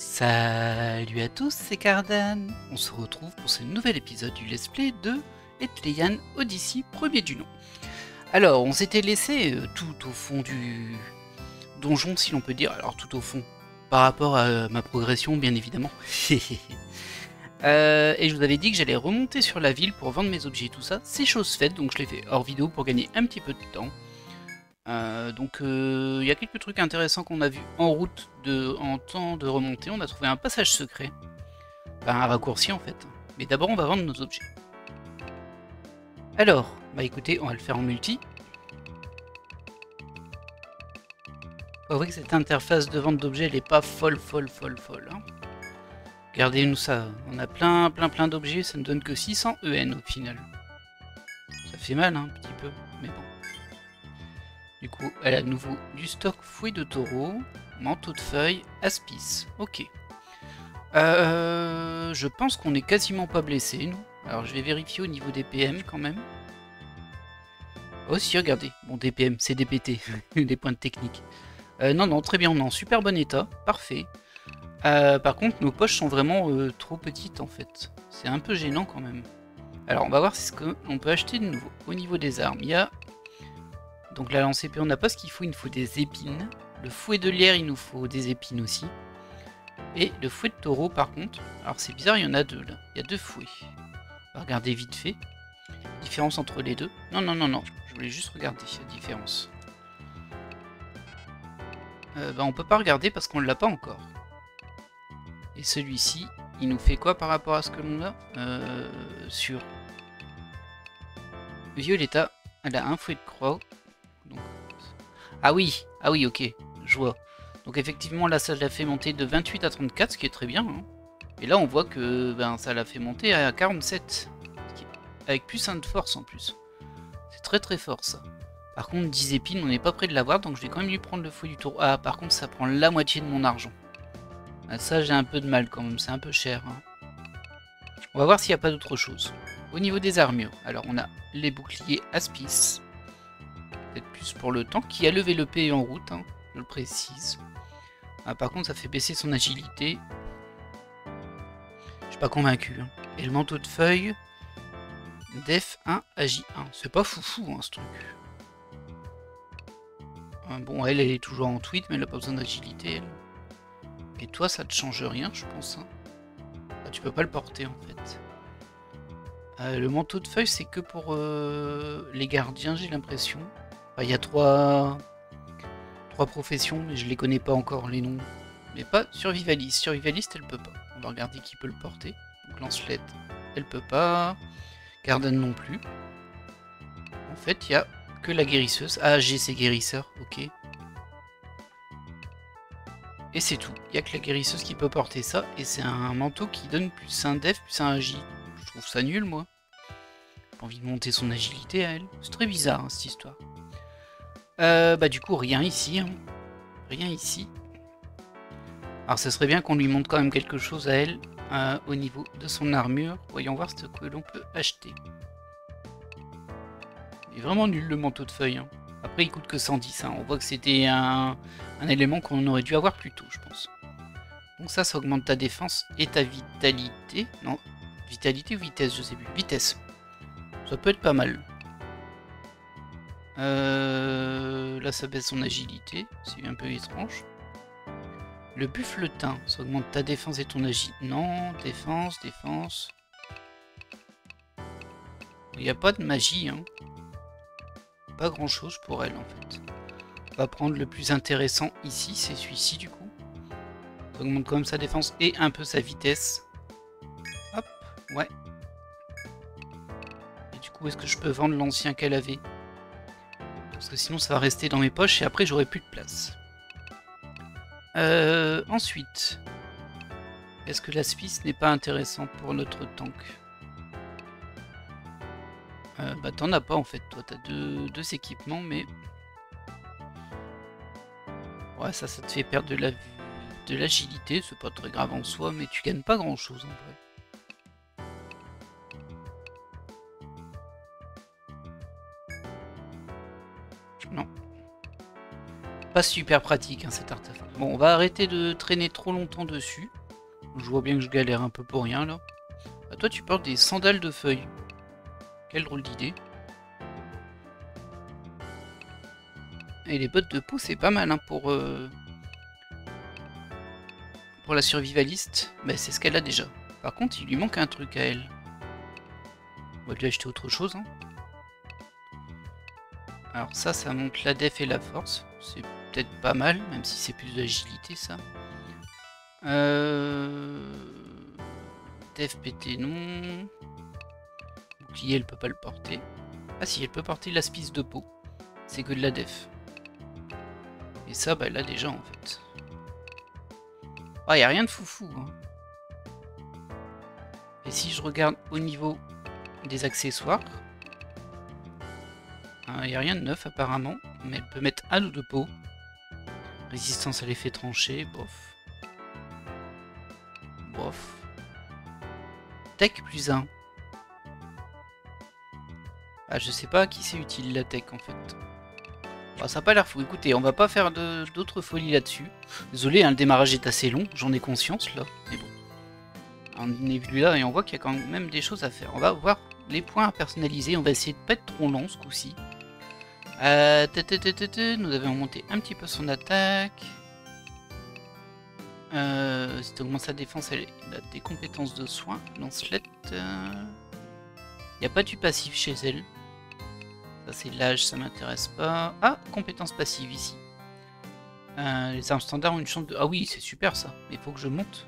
Salut à tous, c'est Cardan. On se retrouve pour ce nouvel épisode du Let's Play de Etlyan Odyssey, premier du nom. Alors, on s'était laissé tout au fond du donjon, si l'on peut dire. Alors, tout au fond, par rapport à ma progression, bien évidemment. Et je vous avais dit que j'allais remonter sur la ville pour vendre mes objets et tout ça. C'est chose faite, donc je l'ai fait hors vidéo pour gagner un petit peu de temps. Il y a quelques trucs intéressants qu'on a vu en route en temps de remontée. On a trouvé un passage secret. Enfin, un raccourci en fait. Mais d'abord on va vendre nos objets. Alors, bah écoutez, on va le faire en multi. Faut avouer que cette interface de vente d'objets elle est pas folle. Hein. Regardez-nous ça, on a plein d'objets, ça ne donne que 600 EN au final. Ça fait mal hein, un petit peu, mais bon. Du coup, elle a de nouveau du stock fouille de taureau, manteau de feuilles, aspice. Ok. Je pense qu'on est quasiment pas blessé, nous. Alors je vais vérifier au niveau des PM quand même. Oh si, regardez. Bon, des PM, c'est des PT, des points de technique. Non, très bien, on est en super bon état. Parfait. Par contre, nos poches sont vraiment trop petites en fait. C'est un peu gênant quand même. Alors on va voir ce qu'on peut acheter de nouveau. Au niveau des armes, il y a... Donc la lance épée, on n'a pas ce qu'il faut, il nous faut des épines. Le fouet de lierre, il nous faut des épines aussi. Et le fouet de taureau, par contre, alors c'est bizarre, il y en a deux là. Il y a deux fouets. On va regarder vite fait. Différence entre les deux. Non, je voulais juste regarder la différence. On peut pas regarder parce qu'on ne l'a pas encore. Et celui-ci, il nous fait quoi par rapport à ce que l'on a sur Violetta, elle a un fouet de croix. Donc... Ah oui, ok, je vois. Donc effectivement, là, ça l'a fait monter de 28 à 34, ce qui est très bien. Hein. Et là, on voit que ça l'a fait monter à 47. Avec plus 1 de force en plus. C'est très fort, ça. Par contre, 10 épines, on n'est pas près de l'avoir, donc je vais quand même lui prendre le fouet du taureau. Ah, par contre, ça prend la moitié de mon argent. Ah, ça, j'ai un peu de mal quand même, c'est un peu cher. Hein. On va voir s'il n'y a pas d'autre chose. Au niveau des armures, alors on a les boucliers Aspice. Peut-être plus pour le temps, qui a levé le P en route, hein, je le précise. Ah, par contre, ça fait baisser son agilité. Je suis pas convaincu. Hein. Et le manteau de feuilles, Def 1, Agi 1. C'est pas foufou, hein, ce truc. Bon, elle est toujours en tweet, mais elle a pas besoin d'agilité, elle. Et toi, ça te change rien, je pense. Hein. Ah, tu peux pas le porter, en fait. Le manteau de feuilles, c'est que pour les gardiens, j'ai l'impression. Il y a trois professions, mais je les connais pas encore, les noms. Mais pas survivaliste. Survivaliste, elle peut pas. On va regarder qui peut le porter. Donc Lancelette, elle peut pas. Garden non plus. En fait, il y a que la guérisseuse. Ah, j'ai ses guérisseurs, ok. Et c'est tout. Il n'y a que la guérisseuse qui peut porter ça. Et c'est un manteau qui donne plus un def, plus un agi. Je trouve ça nul, moi. J'ai envie de monter son agilité à elle. C'est très bizarre, hein, cette histoire. Du coup, rien ici. Hein. Rien ici. Alors, ça serait bien qu'on lui montre quand même quelque chose à elle au niveau de son armure. Voyons voir ce que l'on peut acheter. Il est vraiment nul, le manteau de feuilles. Hein. Après, il coûte que 110. Hein. On voit que c'était un élément qu'on aurait dû avoir plus tôt, je pense. Donc ça augmente ta défense et ta vitalité. Non, vitalité ou vitesse, je sais plus. Vitesse. Ça peut être pas mal. Là, ça baisse son agilité. C'est un peu étrange. Le buffletin, ça augmente ta défense et ton agilité. Non, défense. Il n'y a pas de magie, hein. Pas grand chose pour elle, en fait. On va prendre le plus intéressant ici, c'est celui-ci, du coup. Ça augmente quand même sa défense et un peu sa vitesse. Hop, ouais. Et du coup, est-ce que je peux vendre l'ancien qu'elle avait? Parce que sinon, ça va rester dans mes poches et après, j'aurai plus de place. Ensuite, est-ce que l'aspice n'est pas intéressant pour notre tank? T'en as pas en fait, toi t'as deux équipements, mais... Ouais, ça te fait perdre de l'agilité, c'est pas très grave en soi, mais tu gagnes pas grand chose en vrai. pas super pratique hein, cet artefact. Bon, on va arrêter de traîner trop longtemps dessus. Je vois bien que je galère un peu pour rien là. Bah, toi tu portes des sandales de feuilles. Quelle drôle d'idée. Et les bottes de peau c'est pas mal hein, pour la survivaliste. Bah, c'est ce qu'elle a déjà. Par contre il lui manque un truc à elle. On va lui acheter autre chose. Hein. Alors ça monte la def et la force. C'est peut-être pas mal, même si c'est plus d'agilité ça. Def PT non. Bouclier elle peut pas le porter. Ah si elle peut porter l'aspice de peau. C'est que de la def. Et ça bah elle l'a déjà en fait. Ah y a rien de foufou. Hein. Et si je regarde au niveau des accessoires. Il n'y a rien de neuf apparemment, mais elle peut mettre un ou deux pots. Résistance à l'effet tranché, bof. Bof. Tech plus 1. Ah je sais pas à qui c'est utile la tech en fait. Bon, ça a pas l'air fou. Écoutez, on va pas faire d'autres folies là-dessus. Désolé, hein, le démarrage est assez long, j'en ai conscience là. Mais bon. On est venu là et on voit qu'il y a quand même des choses à faire. On va voir les points à personnaliser. On va essayer de pas être trop lent ce coup-ci. Nous avons monté un petit peu son attaque. Si tu augmentes sa défense, elle a des compétences de soins. Lancelette. Il n'y a pas du passif chez elle. Ça c'est l'âge, ça m'intéresse pas. Ah, compétence passive ici. Les armes standards ont une chance de... Ah oui, c'est super ça. Mais il faut que je monte.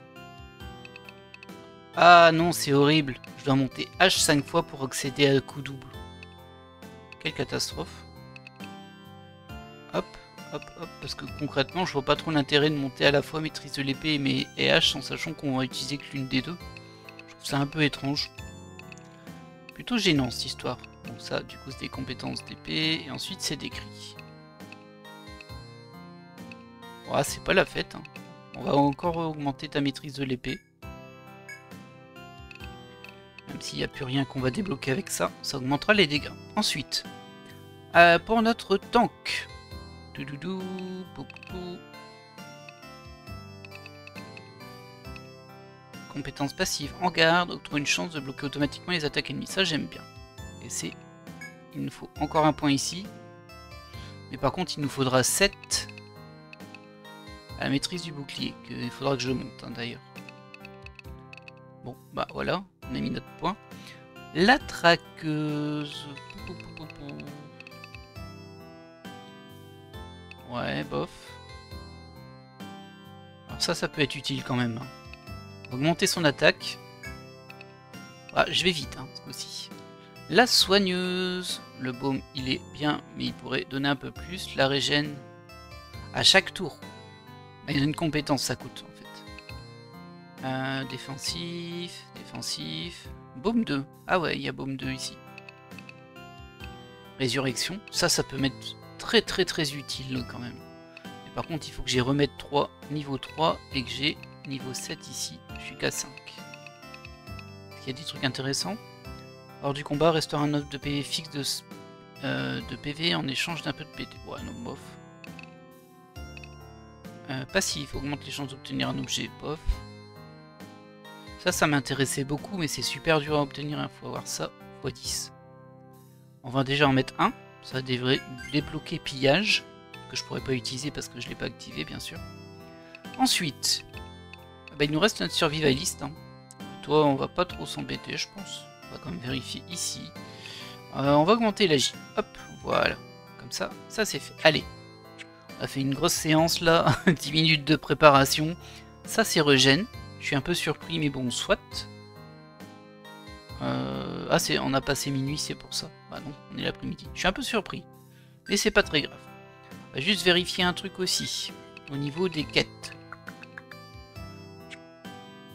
Ah non, c'est horrible. Je dois monter H 5 fois pour accéder à coup double. Quelle catastrophe. Hop, hop, hop, parce que concrètement, je vois pas trop l'intérêt de monter à la fois maîtrise de l'épée et H en sachant qu'on va utiliser que l'une des deux. Je trouve ça un peu étrange. Plutôt gênant cette histoire. Donc ça, du coup, c'est des compétences d'épée, et ensuite c'est des cris. Ouais, c'est pas la fête. Hein. On va encore augmenter ta maîtrise de l'épée. Même s'il n'y a plus rien qu'on va débloquer avec ça, ça augmentera les dégâts. Ensuite, pour notre tank. Doudoudou, poupoupou. Compétence passive en garde, octroie une chance de bloquer automatiquement les attaques ennemies. Ça j'aime bien. Et c'est... Il nous faut encore un point ici. Mais par contre il nous faudra 7 à la maîtrise du bouclier. Il faudra que je monte hein, d'ailleurs. Bon bah voilà, on a mis notre point. La traqueuse. Ouais, bof. Alors ça peut être utile quand même. Hein. Augmenter son attaque. Ah, je vais vite, hein, ce coup-ci. La soigneuse. Le baume, il est bien, mais il pourrait donner un peu plus. La régène. À chaque tour. Il y a une compétence, ça coûte, en fait. Défensif. Défensif. Baume 2. Ah ouais, il y a baume 2 ici. Résurrection. Ça peut mettre... très utile quand même. Mais par contre il faut que j'y remette 3 niveau 3 et que j'ai niveau 7 ici. Je suis qu'à 5. Est-ce qu'il y a des trucs intéressants? Hors du combat, restaure un offre de PV fixe de PV en échange d'un peu de PT. Ouais non bof. Passif, augmente les chances d'obtenir un objet, bof. Ça m'intéressait beaucoup mais c'est super dur à obtenir. Il faut avoir ça x 10. On va déjà en mettre un. Ça devrait débloquer pillage, que je pourrais pas utiliser parce que je l'ai pas activé bien sûr. Ensuite, bah, il nous reste notre survivaliste. Hein. Toi on va pas trop s'embêter je pense. On va quand même vérifier ici. On va augmenter la J. Hop, voilà. Comme ça c'est fait. Allez. On a fait une grosse séance là. 10 minutes de préparation. Ça c'est régène. Je suis un peu surpris mais bon soit. Ah on a passé minuit c'est pour ça. Bah non, on est l'après-midi. Je suis un peu surpris. Mais c'est pas très grave. On va juste vérifier un truc aussi. Au niveau des quêtes.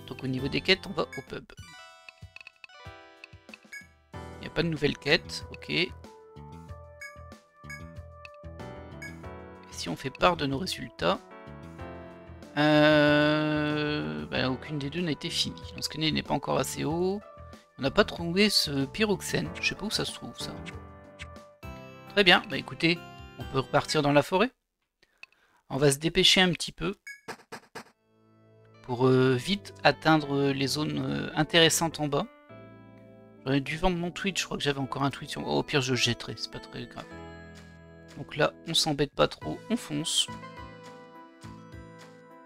Donc au niveau des quêtes, on va au pub. Il n'y a pas de nouvelles quêtes. Ok. Et si on fait part de nos résultats. Bah, aucune des deux n'a été finie. L'anscanner n'est pas encore assez haut. On n'a pas trouvé ce pyroxène. Je sais pas où ça se trouve ça. Très bien, bah écoutez, on peut repartir dans la forêt. On va se dépêcher un petit peu pour vite atteindre les zones intéressantes en bas. J'aurais dû vendre mon tweet, je crois que j'avais encore un tweet. Au pire, je le jetterai, c'est pas très grave. Donc là, on s'embête pas trop, on fonce.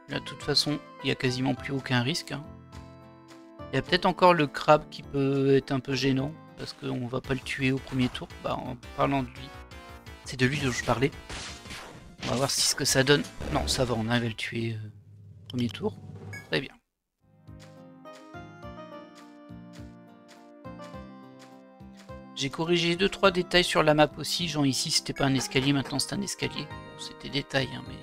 Là, de toute façon, il n'y a quasiment plus aucun risque. Hein. Il y a peut-être encore le crabe qui peut être un peu gênant, parce qu'on va pas le tuer au premier tour. Bah, en parlant de lui, c'est de lui dont je parlais. On va voir ce que ça donne. Non, ça va, on arrive à le tuer au premier tour. Très bien. J'ai corrigé 2-3 détails sur la map aussi. Genre ici, c'était pas un escalier, maintenant c'est un escalier. Bon, c'était détail, hein, mais...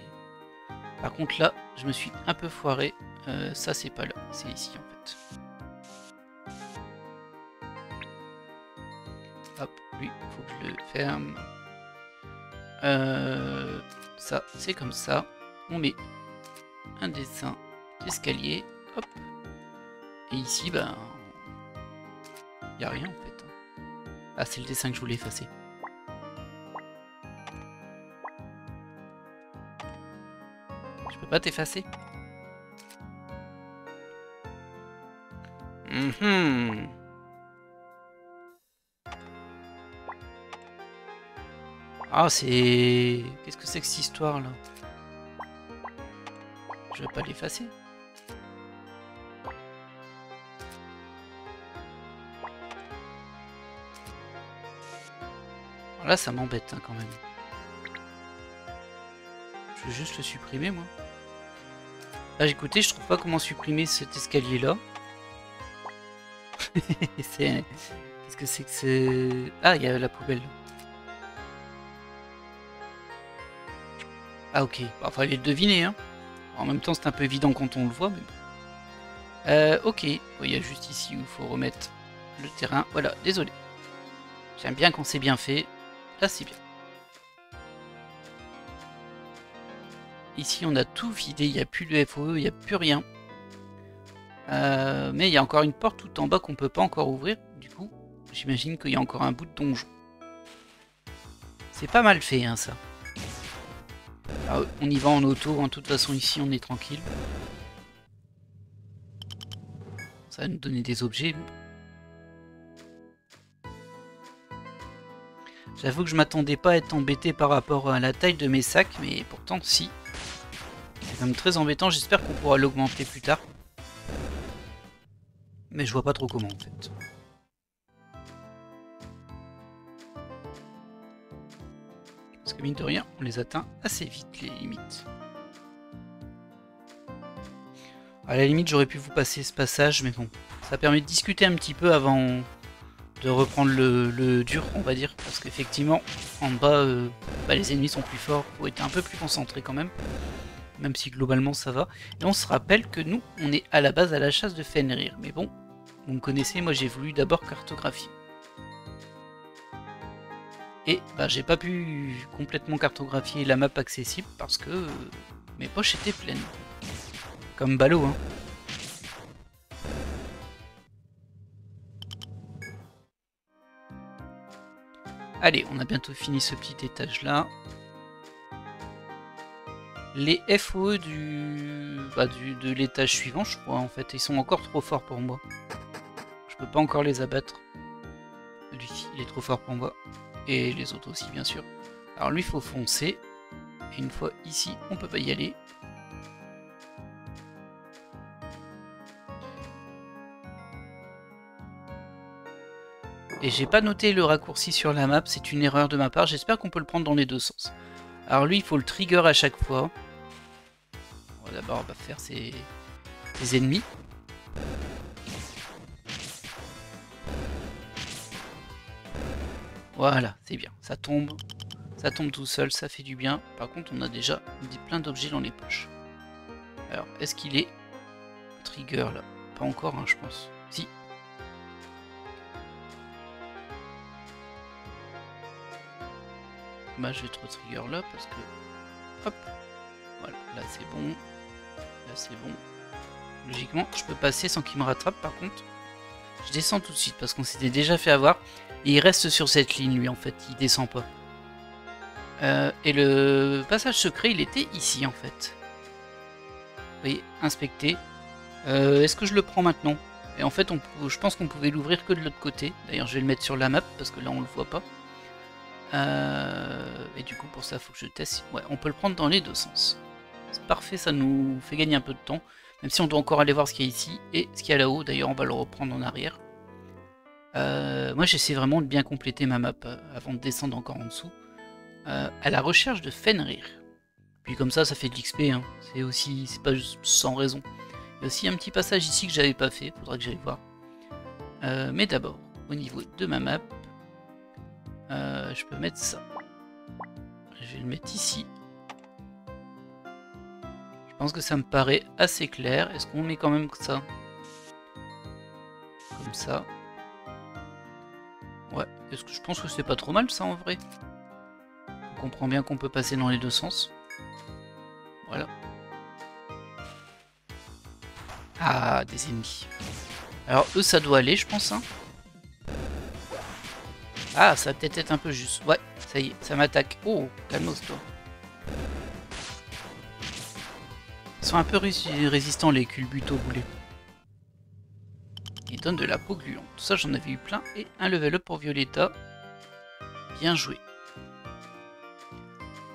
Par contre là, je me suis un peu foiré. Ça c'est pas là, c'est ici en fait. Hop, lui, faut que je le ferme. Ça, c'est comme ça. On met un dessin d'escalier. Hop. Et ici, ben... il n'y a rien en fait. Ah, c'est le dessin que je voulais effacer. Je peux pas t'effacer. Ah, c'est... Qu'est-ce que c'est que cette histoire là? Je vais pas l'effacer. Là, ça m'embête hein, quand même. Je vais juste le supprimer moi. Ah, écoutez, je trouve pas comment supprimer cet escalier là. C'est... Qu'est-ce que c'est que c'est... Ah, il y a la poubelle. Ah ok, bah, fallait le deviner hein. En même temps c'est un peu évident quand on le voit mais... ok, il y a juste ici où il faut remettre le terrain. Voilà, désolé. J'aime bien quand c'est bien fait. Là c'est bien. Ici on a tout vidé, il n'y a plus de FOE, il n'y a plus rien. Mais il y a encore une porte tout en bas qu'on peut pas encore ouvrir. Du coup, j'imagine qu'il y a encore un bout de donjon. C'est pas mal fait hein ça. Alors, on y va en auto, hein. De toute façon ici on est tranquille. Ça va nous donner des objets. J'avoue que je m'attendais pas à être embêté par rapport à la taille de mes sacs, mais pourtant si. C'est quand même très embêtant, j'espère qu'on pourra l'augmenter plus tard. Mais je vois pas trop comment en fait. Parce que mine de rien, on les atteint assez vite les limites. À la limite, j'aurais pu vous passer ce passage, mais bon. Ça permet de discuter un petit peu avant de reprendre le dur, on va dire. Parce qu'effectivement, en bas, les ennemis sont plus forts. Faut être un peu plus concentré quand même. Même si globalement ça va. Et on se rappelle que nous, on est à la base à la chasse de Fenrir. Mais bon, vous me connaissez, moi j'ai voulu d'abord cartographier. Et bah, j'ai pas pu complètement cartographier la map accessible parce que mes poches étaient pleines. Comme ballot, hein. Allez, on a bientôt fini ce petit étage là. Les FOE de l'étage suivant, je crois, en fait, ils sont encore trop forts pour moi. Je peux pas encore les abattre. Lui-ci, il est trop fort pour moi. Et les autres aussi, bien sûr. Alors lui, il faut foncer. Et une fois ici, on peut pas y aller. Et j'ai pas noté le raccourci sur la map, c'est une erreur de ma part. J'espère qu'on peut le prendre dans les deux sens. Alors lui, il faut le trigger à chaque fois. D'abord, on va faire ses ennemis. Voilà, c'est bien. Ça tombe tout seul, ça fait du bien. Par contre, on a déjà plein d'objets dans les poches. Alors, est-ce qu'il est trigger là? Pas encore, hein, je pense. Si. Bah, je vais trop trigger là parce que... Hop. Voilà, là c'est bon. Là c'est bon. Logiquement, je peux passer sans qu'il me rattrape. Par contre, je descends tout de suite parce qu'on s'était déjà fait avoir. Et il reste sur cette ligne, lui, en fait. Il descend pas. Et le passage secret, il était ici en fait. Vous voyez, inspecter. Est-ce que je le prends maintenant? Et en fait, je pense qu'on pouvait l'ouvrir que de l'autre côté. D'ailleurs, je vais le mettre sur la map parce que là, on le voit pas. Et du coup, pour ça, il faut que je teste. Ouais, on peut le prendre dans les deux sens. C'est parfait, ça nous fait gagner un peu de temps. Même si on doit encore aller voir ce qu'il y a ici et ce qu'il y a là-haut. D'ailleurs, on va le reprendre en arrière. Moi, j'essaie vraiment de bien compléter ma map avant de descendre encore en dessous. À la recherche de Fenrir. Puis comme ça fait de l'XP. Hein. C'est pas juste sans raison. Il y a aussi un petit passage ici que j'avais pas fait. Faudra que j'aille voir. Mais d'abord, au niveau de ma map, je peux mettre ça. Je vais le mettre ici. Je pense que ça me paraît assez clair. Est-ce qu'on met quand même ça? Comme ça. Ouais. Est-ce que je pense que c'est pas trop mal ça en vrai? On comprend bien qu'on peut passer dans les deux sens. Voilà. Ah, des ennemis. Alors eux ça doit aller je pense. Hein. Ah, ça va peut-être être un peu juste. Ouais, ça y est, ça m'attaque. Oh, calmos toi. Ils sont un peu résistants les culbuto boulets. Ils donnent de la peau gluante. Tout ça j'en avais eu plein. Et un level up pour Violetta. Bien joué.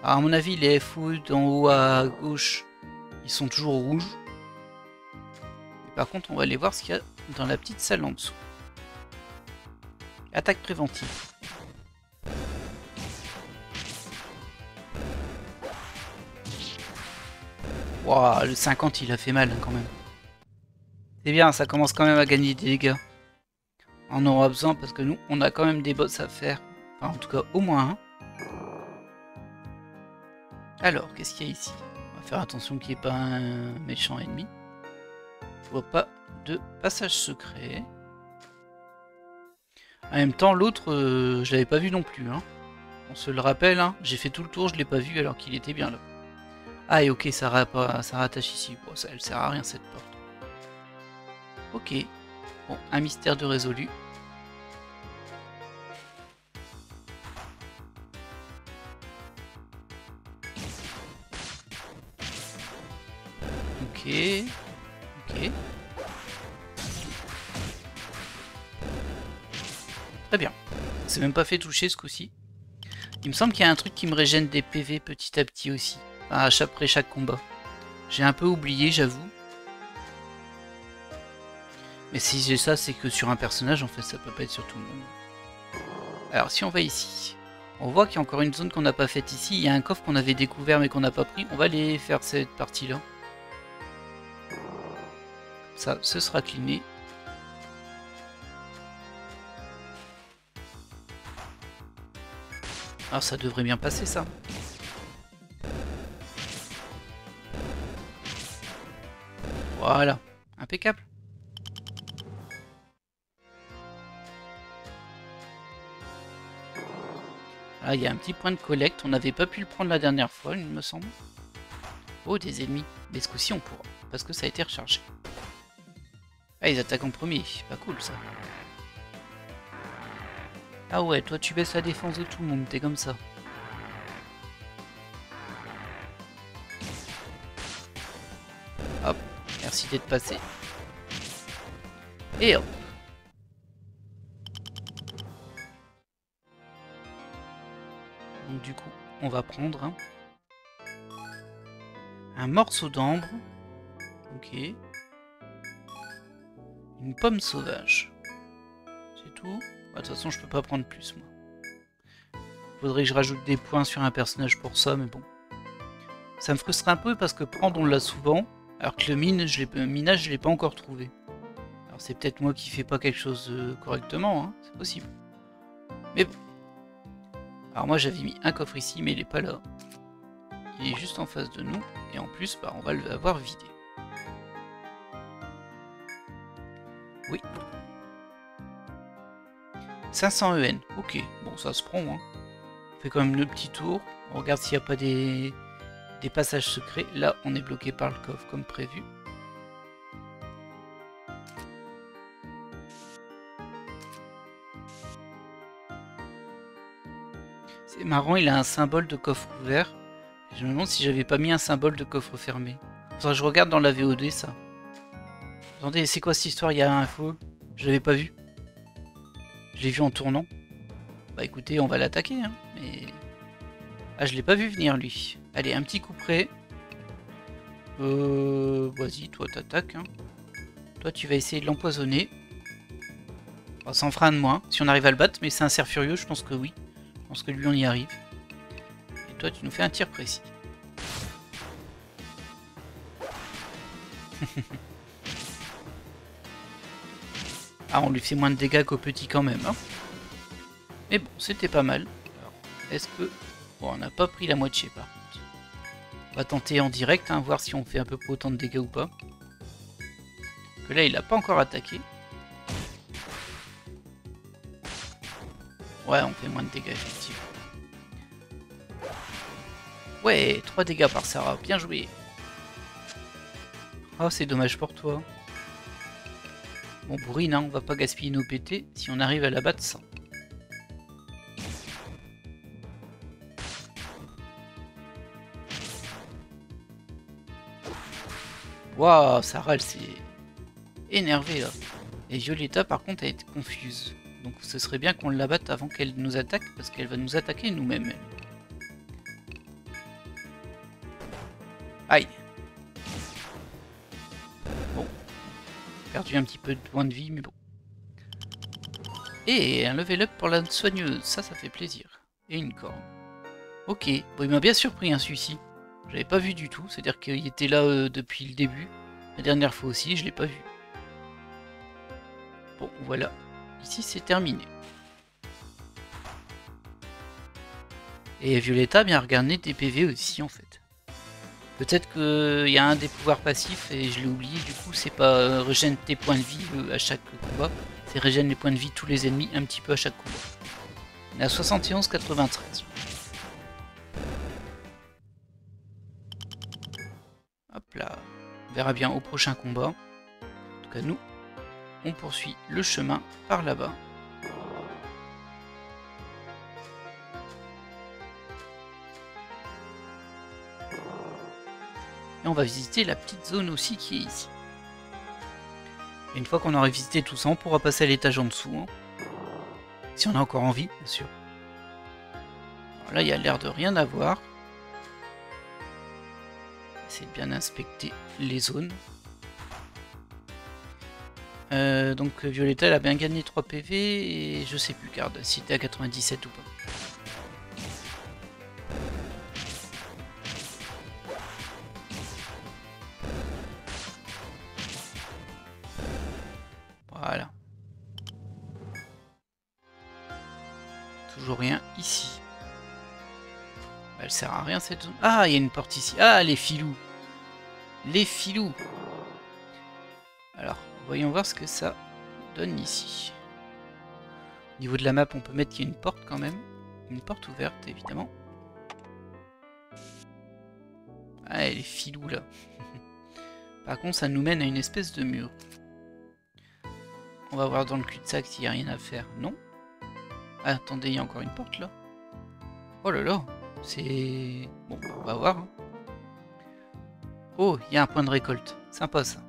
Alors à mon avis les F-Wood en haut à gauche, ils sont toujours rouges. Et par contre on va aller voir ce qu'il y a dans la petite salle en dessous. Attaque préventive. Waouh, le 50 il a fait mal hein, quand même. C'est bien, ça commence quand même à gagner des dégâts. On en aura besoin parce que nous, on a quand même des boss à faire. Enfin, en tout cas, au moins un. Alors, qu'est-ce qu'il y a ici? On va faire attention qu'il n'y ait pas un méchant ennemi. Je vois pas de passage secret. En même temps, l'autre, je l'avais pas vu non plus. Hein. On se le rappelle, hein. J'ai fait tout le tour, je l'ai pas vu alors qu'il était bien là. Ah, et ok, ça rattache ici. Bon, ça, elle sert à rien cette porte. Ok. Bon, un mystère de résolu. Ok. Ok. Très bien. C'est même pas fait toucher ce coup-ci. Il me semble qu'il y a un truc qui me régène des PV petit à petit aussi. Enfin, après chaque combat. J'ai un peu oublié, j'avoue. Mais si j'ai ça, c'est que sur un personnage, en fait, ça peut pas être sur tout le monde. Alors, si on va ici, on voit qu'il y a encore une zone qu'on n'a pas faite ici. Il y a un coffre qu'on avait découvert mais qu'on n'a pas pris. On va aller faire cette partie-là. Ça, ce sera cleané. Alors, ça devrait bien passer, ça. Voilà. Impeccable. Ah, il y a un petit point de collecte. On n'avait pas pu le prendre la dernière fois, il me semble. Oh, des ennemis. Mais ce coup-ci, on pourra. Parce que ça a été rechargé. Ah, ils attaquent en premier. Pas cool, ça. Ah ouais, toi, tu baisses la défense de tout le monde. T'es comme ça. Hop. Merci d'être passé. Et hop. Donc du coup, on va prendre un morceau d'ambre. Ok. Une pomme sauvage. C'est tout. De toute façon, je peux pas prendre plus, moi. Faudrait que je rajoute des points sur un personnage pour ça, mais bon. Ça me frustre un peu parce que prendre, on l'a souvent. Alors que le minage, je l'ai pas encore trouvé. Alors c'est peut-être moi qui fais pas quelque chose correctement, hein, c'est possible. Mais bon. Alors moi j'avais mis un coffre ici, mais il est pas là. Il est juste en face de nous, et en plus, bah, on va l'avoir vidé. Oui. 500 EN, ok, bon ça se prend, hein. On fait quand même le petit tour, on regarde s'il n'y a pas des passages secrets. Là, on est bloqué par le coffre comme prévu. C'est marrant, il a un symbole de coffre ouvert. Je me demande si j'avais pas mis un symbole de coffre fermé. Enfin, je regarde dans la VOD ça. Attendez, c'est quoi cette histoire? Il y a un faux. Je l'avais pas vu. Je l'ai vu en tournant. Bah écoutez, on va l'attaquer, hein. Mais... Ah, je l'ai pas vu venir, lui. Allez, un petit coup près. Vas-y, toi t'attaques, hein. Toi, tu vas essayer de l'empoisonner. Oh, ça en fera un de moins, si on arrive à le battre. Mais c'est un cerf furieux, je pense que oui. Je pense que lui, on y arrive. Et toi, tu nous fais un tir précis. Ah, on lui fait moins de dégâts qu'au petit quand même, hein. Mais bon, c'était pas mal. Alors, est-ce que... Bon, on n'a pas pris la moitié, par contre. On va tenter en direct, hein, voir si on fait à peu près autant de dégâts ou pas. Que là, il a pas encore attaqué. Ouais, on fait moins de dégâts, effectivement. Ouais, 3 dégâts par Sarah, bien joué. Oh, c'est dommage pour toi. Bon, bourrine, hein, on va pas gaspiller nos PT si on arrive à la battre sans. Waouh, Sarah, elle s'est énervée là. Et Violetta, par contre, elle est confuse. Donc ce serait bien qu'on la batte avant qu'elle nous attaque, parce qu'elle va nous attaquer nous-mêmes. Aïe. Bon. Perdu un petit peu de points de vie, mais bon. Et un level up pour la soigneuse, ça fait plaisir. Et une corne. Ok, bon, il m'a bien surpris, hein, celui-ci. J'avais pas vu du tout, c'est-à-dire qu'il était là depuis le début. La dernière fois aussi, je l'ai pas vu. Bon, voilà. Ici, c'est terminé. Et Violetta a bien regardé des PV aussi, en fait. Peut-être qu'il y a un des pouvoirs passifs, et je l'ai oublié, du coup, c'est pas régène tes points de vie à chaque combat. C'est régène les points de vie tous les ennemis un petit peu à chaque combat. On est à 71,93. Hop là. On verra bien au prochain combat. En tout cas, nous, on poursuit le chemin par là-bas. Et on va visiter la petite zone aussi qui est ici. Et une fois qu'on aura visité tout ça, on pourra passer à l'étage en dessous. Hein. Si on a encore envie, bien sûr. Alors là, il y a l'air de rien avoir. Essayer de bien inspecter les zones. Donc Violetta, elle a bien gagné 3 PV et je sais plus, Card, si t'es à 97 ou pas. Voilà. Toujours rien ici. Elle sert à rien cette zone. Ah, il y a une porte ici. Ah, les filous. Les filous. Alors, voyons voir ce que ça donne ici. Au niveau de la map, on peut mettre qu'il y a une porte quand même. Une porte ouverte, évidemment. Ah, les filous là. Par contre, ça nous mène à une espèce de mur. On va voir dans le cul-de-sac s'il n'y a rien à faire. Non. Ah, attendez, il y a encore une porte là. Oh là là. C'est... Bon, on va voir. Hein. Oh, il y a un point de récolte. Sympa ça.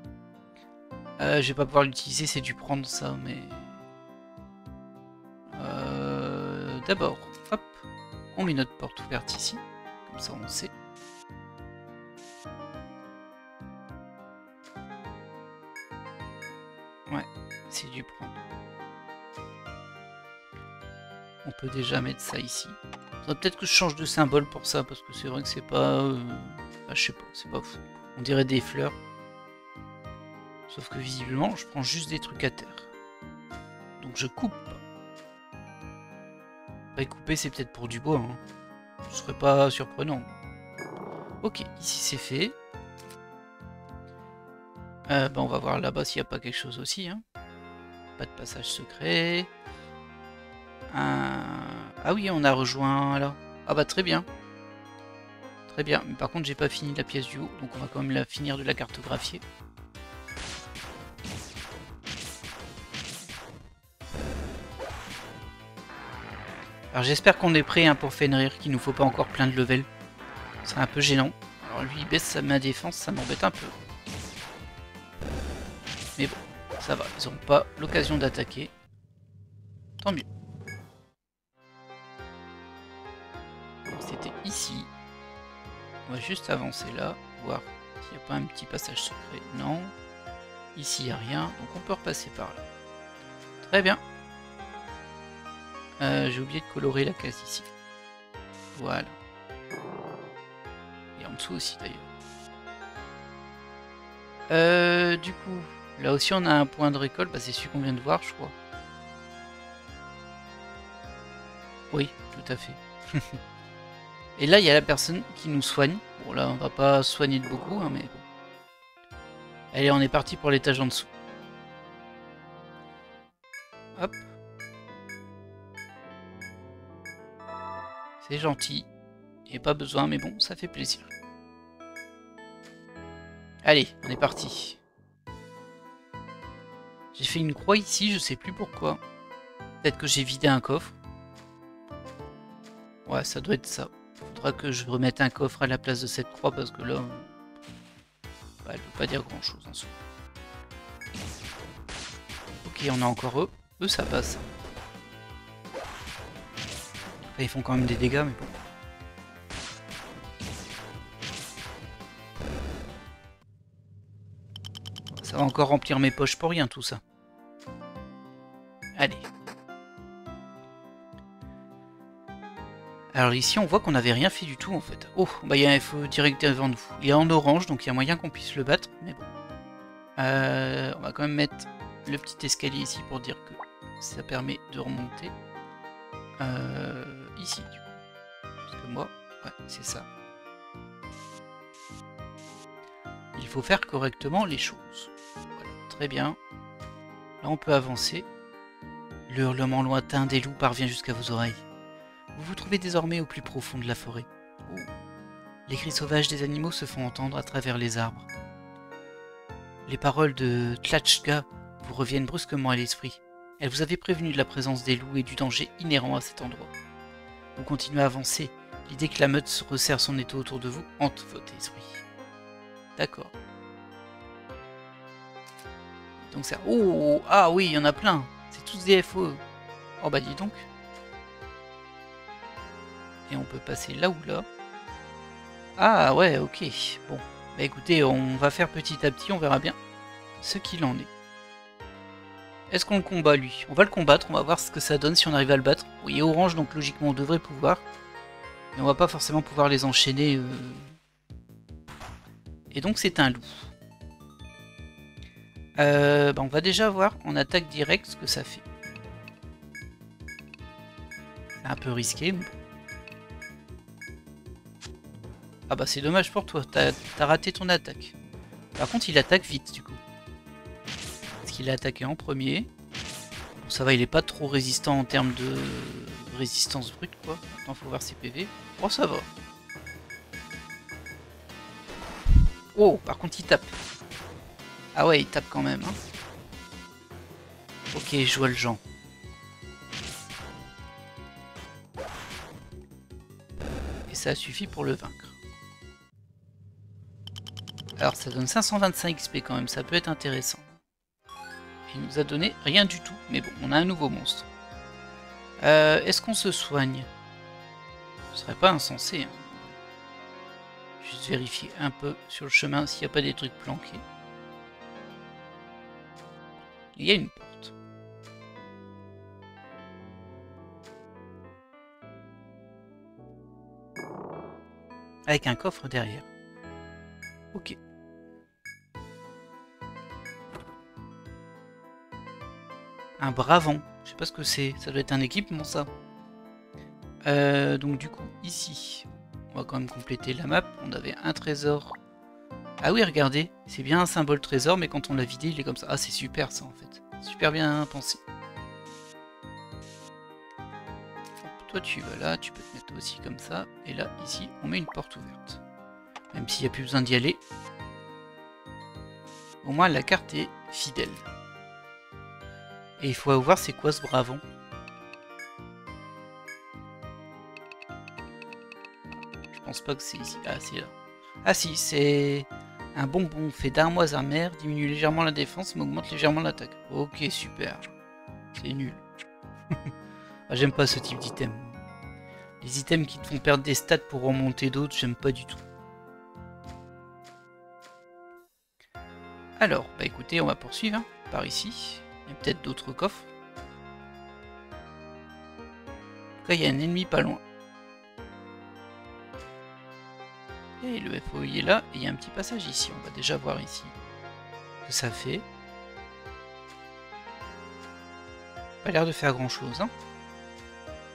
Je vais pas pouvoir l'utiliser, c'est dû prendre ça, mais... D'abord, hop, on met notre porte ouverte ici. Comme ça, on sait. Ouais, c'est dû prendre. On peut déjà mettre ça ici. Peut-être que je change de symbole pour ça, parce que c'est vrai que c'est pas... Ah, je sais pas, c'est pas fou. On dirait des fleurs. Sauf que visiblement, je prends juste des trucs à terre. Donc je coupe. Pas couper, c'est peut-être pour du bois. Hein. Ce serait pas surprenant. Ok, ici c'est fait. On va voir là-bas s'il n'y a pas quelque chose aussi. Hein. Pas de passage secret. Ah oui, on a rejoint là. Ah bah très bien. Très bien. Mais par contre, j'ai pas fini la pièce du haut. Donc on va quand même la finir de la cartographier. Alors j'espère qu'on est prêt hein, pour Fenrir, qu'il nous faut pas encore plein de level. C'est un peu gênant. Alors lui il baisse sa main défense, ça m'embête un peu. Mais bon, ça va, ils n'auront pas l'occasion d'attaquer. Tant mieux. C'était ici. On va juste avancer là, voir s'il n'y a pas un petit passage secret. Non. Ici il n'y a rien, donc on peut repasser par là. Très bien. J'ai oublié de colorer la case ici. Voilà. Et en dessous aussi d'ailleurs. Du coup, là aussi on a un point de récolte, bah, c'est celui qu'on vient de voir je crois. Oui, tout à fait. Et là il y a la personne qui nous soigne. Bon là on va pas soigner de beaucoup, hein, mais bon. Allez, on est parti pour l'étage en dessous. Hop. C'est gentil. Il n'y a pas besoin, mais bon, ça fait plaisir. Allez, on est parti. J'ai fait une croix ici, je sais plus pourquoi. Peut-être que j'ai vidé un coffre. Ouais, ça doit être ça. Faudra que je remette un coffre à la place de cette croix parce que là... bah, elle veut pas dire grand-chose en soi. Ok, on a encore eux. Eux, ça passe. Enfin, ils font quand même des dégâts, mais bon. Ça va encore remplir mes poches pour rien, tout ça. Allez. Alors ici, on voit qu'on n'avait rien fait du tout, en fait. Oh, bah il y a un feu direct devant nous. Il est en orange, donc il y a moyen qu'on puisse le battre, mais bon. On va quand même mettre le petit escalier ici pour dire que ça permet de remonter. Ici, du coup. Parce que moi, ouais, c'est ça. Il faut faire correctement les choses. Voilà, très bien. Là, on peut avancer. Le hurlement lointain des loups parvient jusqu'à vos oreilles. Vous vous trouvez désormais au plus profond de la forêt. Oh. Les cris sauvages des animaux se font entendre à travers les arbres. Les paroles de Tlatchga vous reviennent brusquement à l'esprit. Elle vous avait prévenu de la présence des loups et du danger inhérent à cet endroit. Vous continuez à avancer. L'idée que la meute se resserre son étau autour de vous hante votre esprit. D'accord. Donc ça... Oh, ah oui, il y en a plein. C'est tous des FOE. Oh bah dis donc. Et on peut passer là ou là. Ah ouais, ok. Bon. Bah écoutez, on va faire petit à petit, on verra bien ce qu'il en est. Est-ce qu'on le combat lui? On va le combattre, on va voir ce que ça donne si on arrive à le battre. Oui, orange, donc logiquement on devrait pouvoir. Mais on va pas forcément pouvoir les enchaîner. Et donc c'est un loup. Bah on va déjà voir en attaque directe ce que ça fait. C'est un peu risqué, mais... Ah bah c'est dommage pour toi, t'as raté ton attaque. Par contre il attaque vite du coup. Parce qu'il a attaqué en premier. Bon, ça va, il est pas trop résistant en termes de résistance brute quoi. Maintenant faut voir ses PV. Oh ça va. Oh par contre il tape. Ah ouais il tape quand même hein. Ok je vois le genre. Et ça suffit pour le vaincre. Alors ça donne 525 XP quand même, ça peut être intéressant. Il nous a donné rien du tout, mais bon, on a un nouveau monstre. Est-ce qu'on se soigne? Ce serait pas insensé. Hein. Juste vérifier un peu sur le chemin s'il n'y a pas des trucs planqués. Il y a une porte. Avec un coffre derrière. Ok. Un bravant. Je sais pas ce que c'est. Ça doit être un équipement ça. Donc du coup, ici, on va quand même compléter la map. On avait un trésor. Ah oui, regardez. C'est bien un symbole trésor, mais quand on l'a vidé, il est comme ça. Ah, c'est super ça en fait. Super bien pensé. Hop, toi tu vas là, tu peux te mettre aussi comme ça. Et là, ici, on met une porte ouverte. Même s'il n'y a plus besoin d'y aller. Au moins la carte est fidèle. Et il faut voir c'est quoi ce bravant. pense pas que c'est ici. Ah, c'est là. Ah si, c'est un bonbon fait d'armoise amère, diminue légèrement la défense, mais augmente légèrement l'attaque. Ok, super. C'est nul. Ah, j'aime pas ce type d'item. Les items qui te font perdre des stats pour remonter d'autres, j'aime pas du tout. Alors, bah écoutez, on va poursuivre hein, par ici. Il y a peut-être d'autres coffres. En tout cas, il y a un ennemi pas loin. Et le FOI est là, et il y a un petit passage ici. On va déjà voir ici ce que ça fait. Pas l'air de faire grand chose. Hein.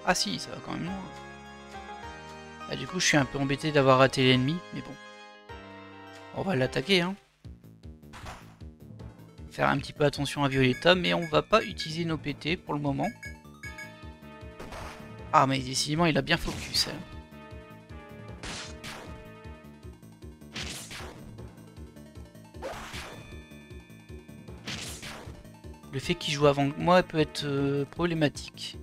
Ah si, ça va quand même loin. Ah, du coup, je suis un peu embêté d'avoir raté l'ennemi, mais bon. On va l'attaquer. Hein. Faire un petit peu attention à Violetta, mais on va pas utiliser nos PT pour le moment. Ah, mais décidément, il a bien focus. Hein. Le fait qu'il joue avant moi peut être problématique.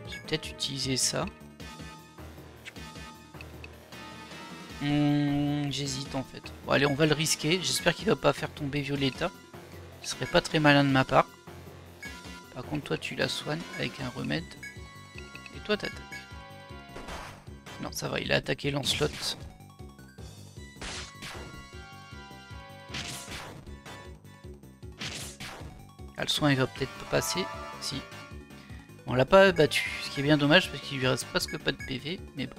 Je vais peut-être utiliser ça. J'hésite en fait. Bon allez, on va le risquer. J'espère qu'il va pas faire tomber Violetta. Ce serait pas très malin de ma part. Par contre, toi tu la soignes avec un remède. Et toi t'attaques. Non, ça va, il a attaqué Lancelot. Ah, le soin il va peut-être pas passer. Si. On l'a pas battu. Ce qui est bien dommage parce qu'il lui reste presque pas de PV. Mais bon.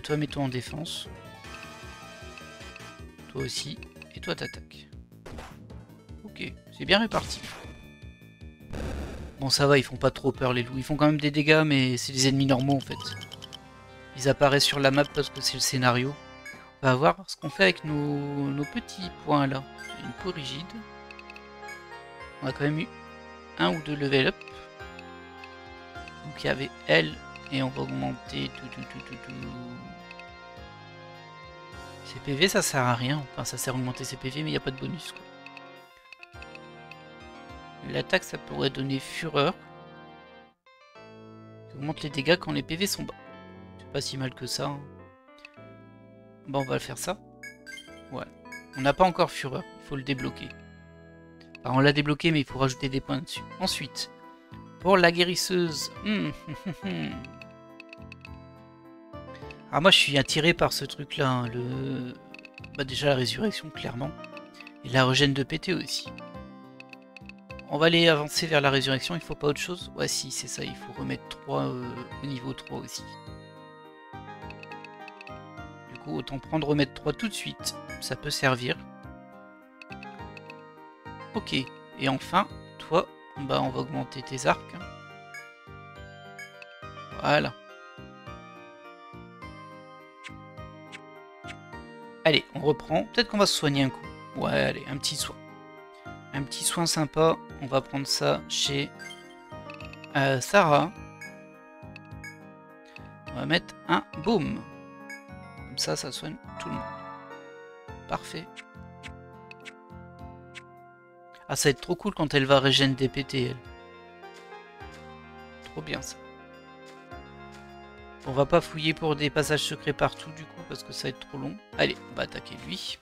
Toi mets-toi en défense. Toi aussi. Et toi t'attaques. Ok, c'est bien réparti. Bon ça va, ils font pas trop peur les loups. Ils font quand même des dégâts mais c'est des ennemis normaux en fait. Ils apparaissent sur la map parce que c'est le scénario. On va voir ce qu'on fait avec nos petits points là. Une peau rigide. On a quand même eu un ou deux level up. Donc il y avait elle. Et on va augmenter tout. Ses PV ça sert à rien. Enfin ça sert à augmenter ses PV mais il n'y a pas de bonus quoi. L'attaque ça pourrait donner fureur. Ça augmente les dégâts quand les PV sont bas. C'est pas si mal que ça. Hein. Bon on va faire ça. Ouais. On n'a pas encore fureur. Il faut le débloquer. Enfin, on l'a débloqué mais il faut rajouter des points dessus. Ensuite. Pour la guérisseuse. Alors moi je suis attiré par ce truc là. Hein. Bah, déjà la résurrection clairement. Et la régène de PT aussi. On va aller avancer vers la résurrection, il faut pas autre chose? Ouais si c'est ça, il faut remettre 3 au niveau 3 aussi. Du coup autant prendre remettre 3 tout de suite, ça peut servir. Ok, et enfin, toi, bah on va augmenter tes arcs. Voilà. Allez, on reprend, peut-être qu'on va se soigner un coup. Ouais, allez, un petit soin. Un petit soin sympa, on va prendre ça chez Sarah. On va mettre un boom. Comme ça, ça soigne tout le monde. Parfait. Ah, ça va être trop cool quand elle va régénérer des PT, elle. Trop bien ça. On va pas fouiller pour des passages secrets partout du coup parce que ça va être trop long. Allez, on va attaquer lui.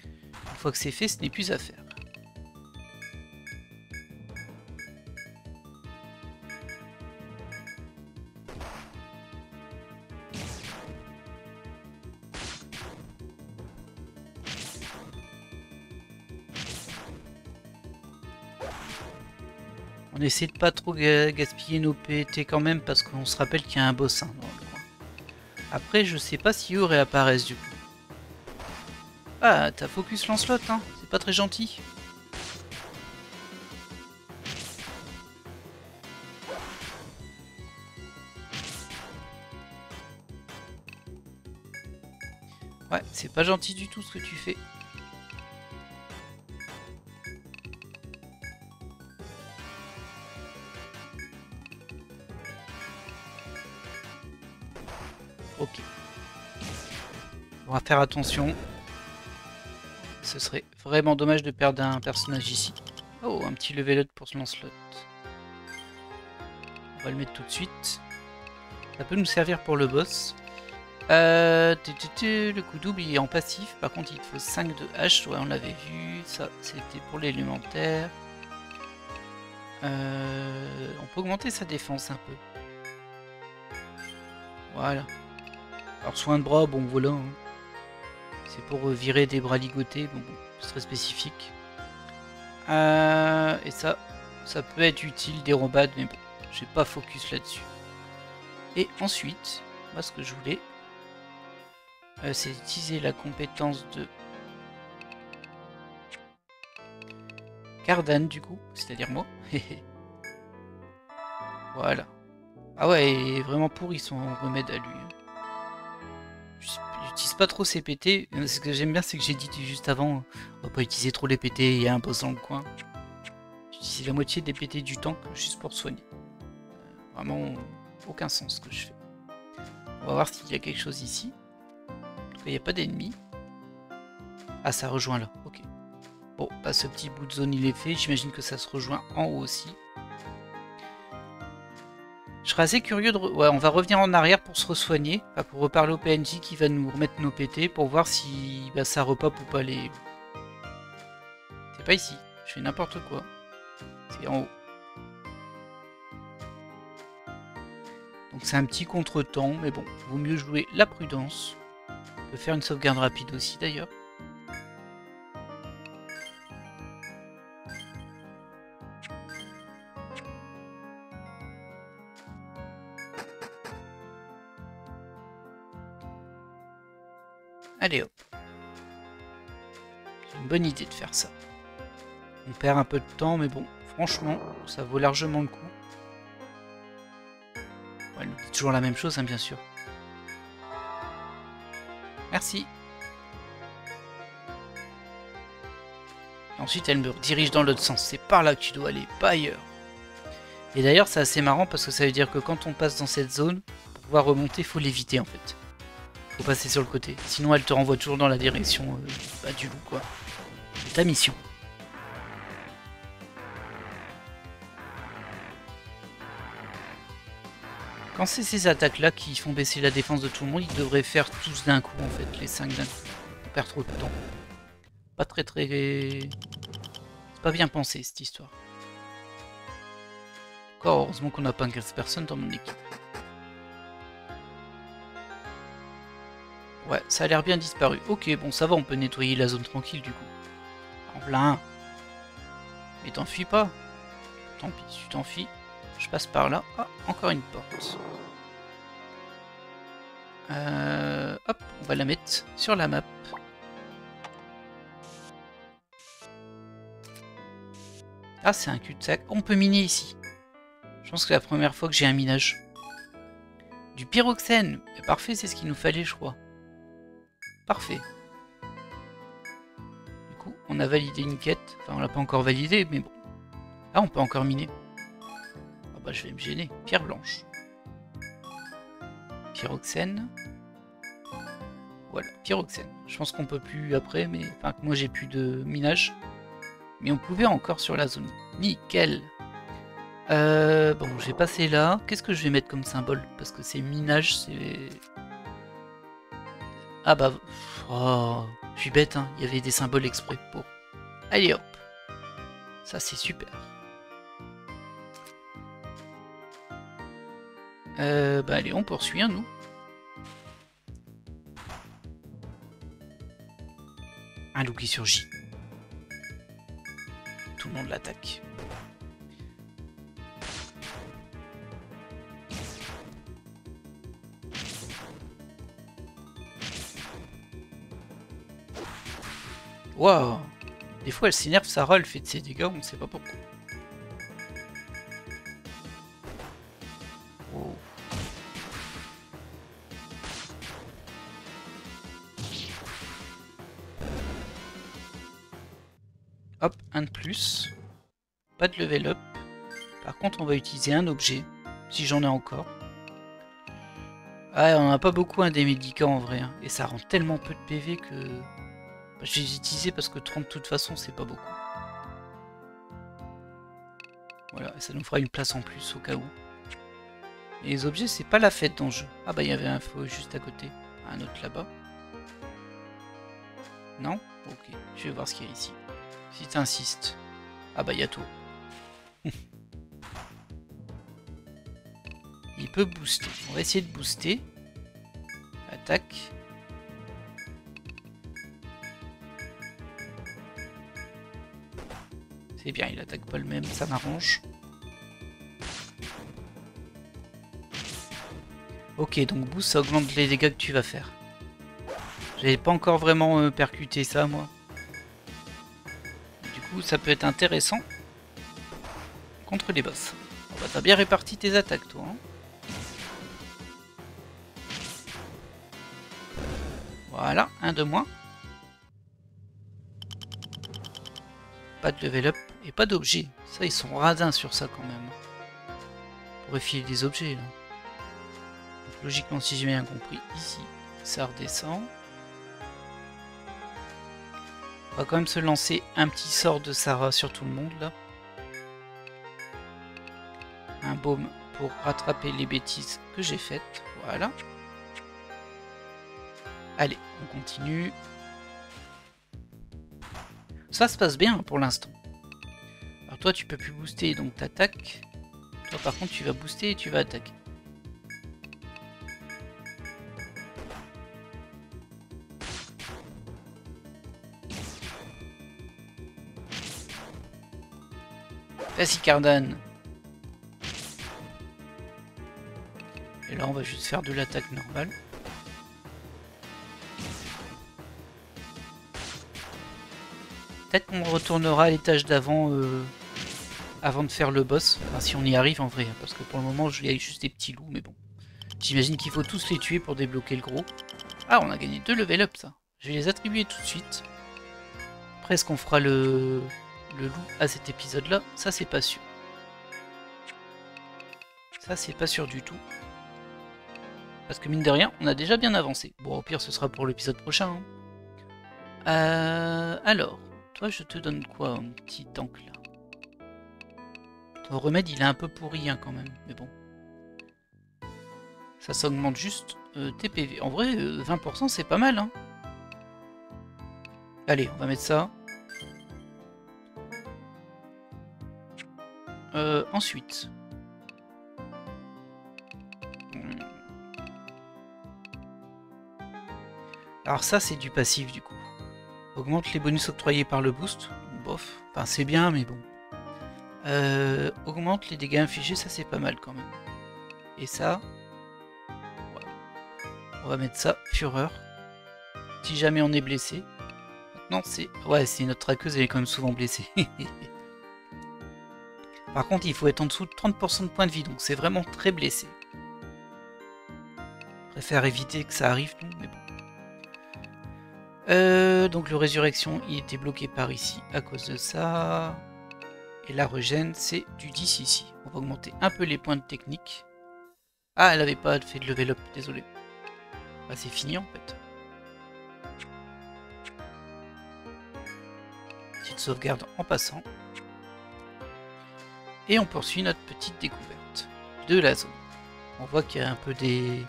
Une fois que c'est fait, ce n'est plus à faire. On essaie de pas trop gaspiller nos PT quand même parce qu'on se rappelle qu'il y a un boss hein, dans le coin. Après, je sais pas si eux réapparaissent du coup. Ah, t'as focus Lancelot, hein, c'est pas très gentil. Ouais, c'est pas gentil du tout ce que tu fais. Ok. On va faire attention. Ce serait vraiment dommage de perdre un personnage ici. Oh, un petit level up pour ce Lancelot. On va le mettre tout de suite. Ça peut nous servir pour le boss. Le coup double il est en passif. Par contre il te faut 5 de H. Ouais, on l'avait vu. Ça c'était pour l'élémentaire. On peut augmenter sa défense un peu. Voilà. Alors soin de bras, bon voilà. Hein. C'est pour virer des bras ligotés. Bon, c'est très spécifique. Et ça peut être utile des rombades, mais bon, j'ai pas focus là-dessus. Et ensuite, moi ce que je voulais, c'est utiliser la compétence de Cardan du coup, c'est-à-dire moi. Voilà. Ah ouais, il est vraiment pourri son remède à lui. J'utilise pas trop ces PT. Ce que j'aime bien, c'est que j'ai dit juste avant, on va pas utiliser trop les PT, il y a un boss dans le coin. J'utilise la moitié des PT du tank juste pour soigner. Vraiment, aucun sens ce que je fais. On va voir s'il y a quelque chose ici. En tout cas, il n'y a pas d'ennemis. Ah, ça rejoint là, ok. Bon, bah, ce petit bout de zone il est fait, j'imagine que ça se rejoint en haut aussi. Je serais assez curieux de... Ouais, on va revenir en arrière pour se re-soigner, enfin, pour reparler au PNJ qui va nous remettre nos PT pour voir si bah, ça repop ou pas les... C'est pas ici, je fais n'importe quoi. C'est en haut. Donc c'est un petit contretemps, mais bon, vaut mieux jouer la prudence. On peut faire une sauvegarde rapide aussi d'ailleurs. Allez hop. C'est une bonne idée de faire ça. On perd un peu de temps, mais bon, franchement, ça vaut largement le coup. Ouais, elle nous dit toujours la même chose, hein, bien sûr. Merci. Et ensuite, elle me dirige dans l'autre sens. C'est par là que tu dois aller, pas ailleurs. Et d'ailleurs, c'est assez marrant parce que ça veut dire que quand on passe dans cette zone, pour pouvoir remonter, il faut l'éviter en fait. Faut passer sur le côté. Sinon, elle te renvoie toujours dans la direction du loup, quoi. C'est ta mission. Quand c'est ces attaques-là qui font baisser la défense de tout le monde, ils devraient faire tous d'un coup, en fait, les 5 d'un coup. On perd trop de temps. Pas très... C'est pas bien pensé, cette histoire. Encore, heureusement qu'on n'a pas 15 personnes dans mon équipe. Ouais, ça a l'air bien disparu. Ok, bon, ça va, on peut nettoyer la zone tranquille, du coup. En plein. Mais t'enfuis pas. Tant pis, tu t'enfuis. Je passe par là. Ah, encore une porte. Hop, on va la mettre sur la map. Ah, c'est un cul-de-sac. On peut miner ici. Je pense que c'est la première fois que j'ai un minage. Du pyroxène. Parfait, c'est ce qu'il nous fallait, je crois. Parfait. Du coup, on a validé une quête. Enfin, on l'a pas encore validé, mais bon. Ah, on peut encore miner. Ah bah, je vais me gêner. Pierre blanche. Pyroxène. Voilà, pyroxène. Je pense qu'on peut plus après, mais... Enfin, moi, j'ai plus de minage. Mais on pouvait encore sur la zone. Nickel. Bon, j'ai passé là. Qu'est-ce que je vais mettre comme symbole? Parce que c'est minage, c'est... Ah bah... Oh, je suis bête, hein. Il y avait des symboles exprès pour... Allez hop. Ça, c'est super. Bah allez, on poursuit, hein, nous. Un loup qui surgit. Tout le monde l'attaque. Waouh! Des fois elle s'énerve, Sarah, elle fait de ses dégâts, on ne sait pas pourquoi. Oh. Hop, un de plus. Pas de level up. Par contre, on va utiliser un objet, si j'en ai encore. Ah, on n'a pas beaucoup des médicaments en vrai, hein, et ça rend tellement peu de PV que... Bah, je vais les utiliser parce que 30 de toute façon, c'est pas beaucoup. Voilà, et ça nous fera une place en plus au cas où. Et les objets, c'est pas la fête dans le jeu. Ah bah il y avait un feu juste à côté. Un autre là-bas. Non? Ok, je vais voir ce qu'il y a ici. Si t'insistes. Ah bah il y a tout. Il peut booster. On va essayer de booster. Attaque. C'est bien, il attaque pas le même, ça m'arrange. Ok, donc boost, ça augmente les dégâts que tu vas faire. J'avais pas encore vraiment percuté ça, moi. Du coup, ça peut être intéressant contre les boss. Bah, t'as bien réparti tes attaques, toi. Hein. Voilà, un de moins. Pas de level up et pas d'objets. Ça, ils sont radins sur ça quand même. Pour refiler des objets, là. Donc, logiquement, si j'ai bien compris, ici, ça redescend. On va quand même se lancer un petit sort de Sarah sur tout le monde, là. Un baume pour rattraper les bêtises que j'ai faites. Voilà. Allez, on continue. Ça se passe bien pour l'instant. Alors toi, tu peux plus booster, donc t'attaques. Toi, par contre, tu vas booster et tu vas attaquer. Vas-y, Cardan. Et là, on va juste faire de l'attaque normale. Peut-être qu'on retournera à l'étage d'avant avant de faire le boss. Enfin, si on y arrive en vrai. Hein, parce que pour le moment, il y a juste des petits loups. Mais bon. J'imagine qu'il faut tous les tuer pour débloquer le gros. Ah, on a gagné 2 level up, ça. Je vais les attribuer tout de suite. Après, est-ce qu'on fera le loup à cet épisode-là? Ça, c'est pas sûr. Ça, c'est pas sûr du tout. Parce que mine de rien, on a déjà bien avancé. Bon, au pire, ce sera pour l'épisode prochain. Hein. Alors, toi, je te donne quoi, mon petit tank, là? Ton remède, il est un peu pourri, hein, quand même. Mais bon. Ça s'augmente juste tes PV. En vrai, 20%, c'est pas mal, hein. Allez, on va mettre ça. Ensuite. Alors ça, c'est du passif, du coup. Augmente les bonus octroyés par le boost. Bof. Enfin, c'est bien, mais bon. Augmente les dégâts infligés, ça, c'est pas mal, quand même. Et ça... Voilà. On va mettre ça, fureur. Si jamais on est blessé. Maintenant, c'est... Ouais, c'est notre traqueuse, elle est quand même souvent blessée. Par contre, il faut être en dessous de 30% de points de vie, donc c'est vraiment très blessé. Je préfère éviter que ça arrive, nous, mais bon. Donc le résurrection, il était bloqué par ici à cause de ça. Et la régène, c'est du 10 ici. On va augmenter un peu les points de technique. Ah, elle avait pas fait de level up, désolé. Bah, c'est fini en fait. Petite sauvegarde en passant. Et on poursuit notre petite découverte de la zone. On voit qu'il y a un peu des...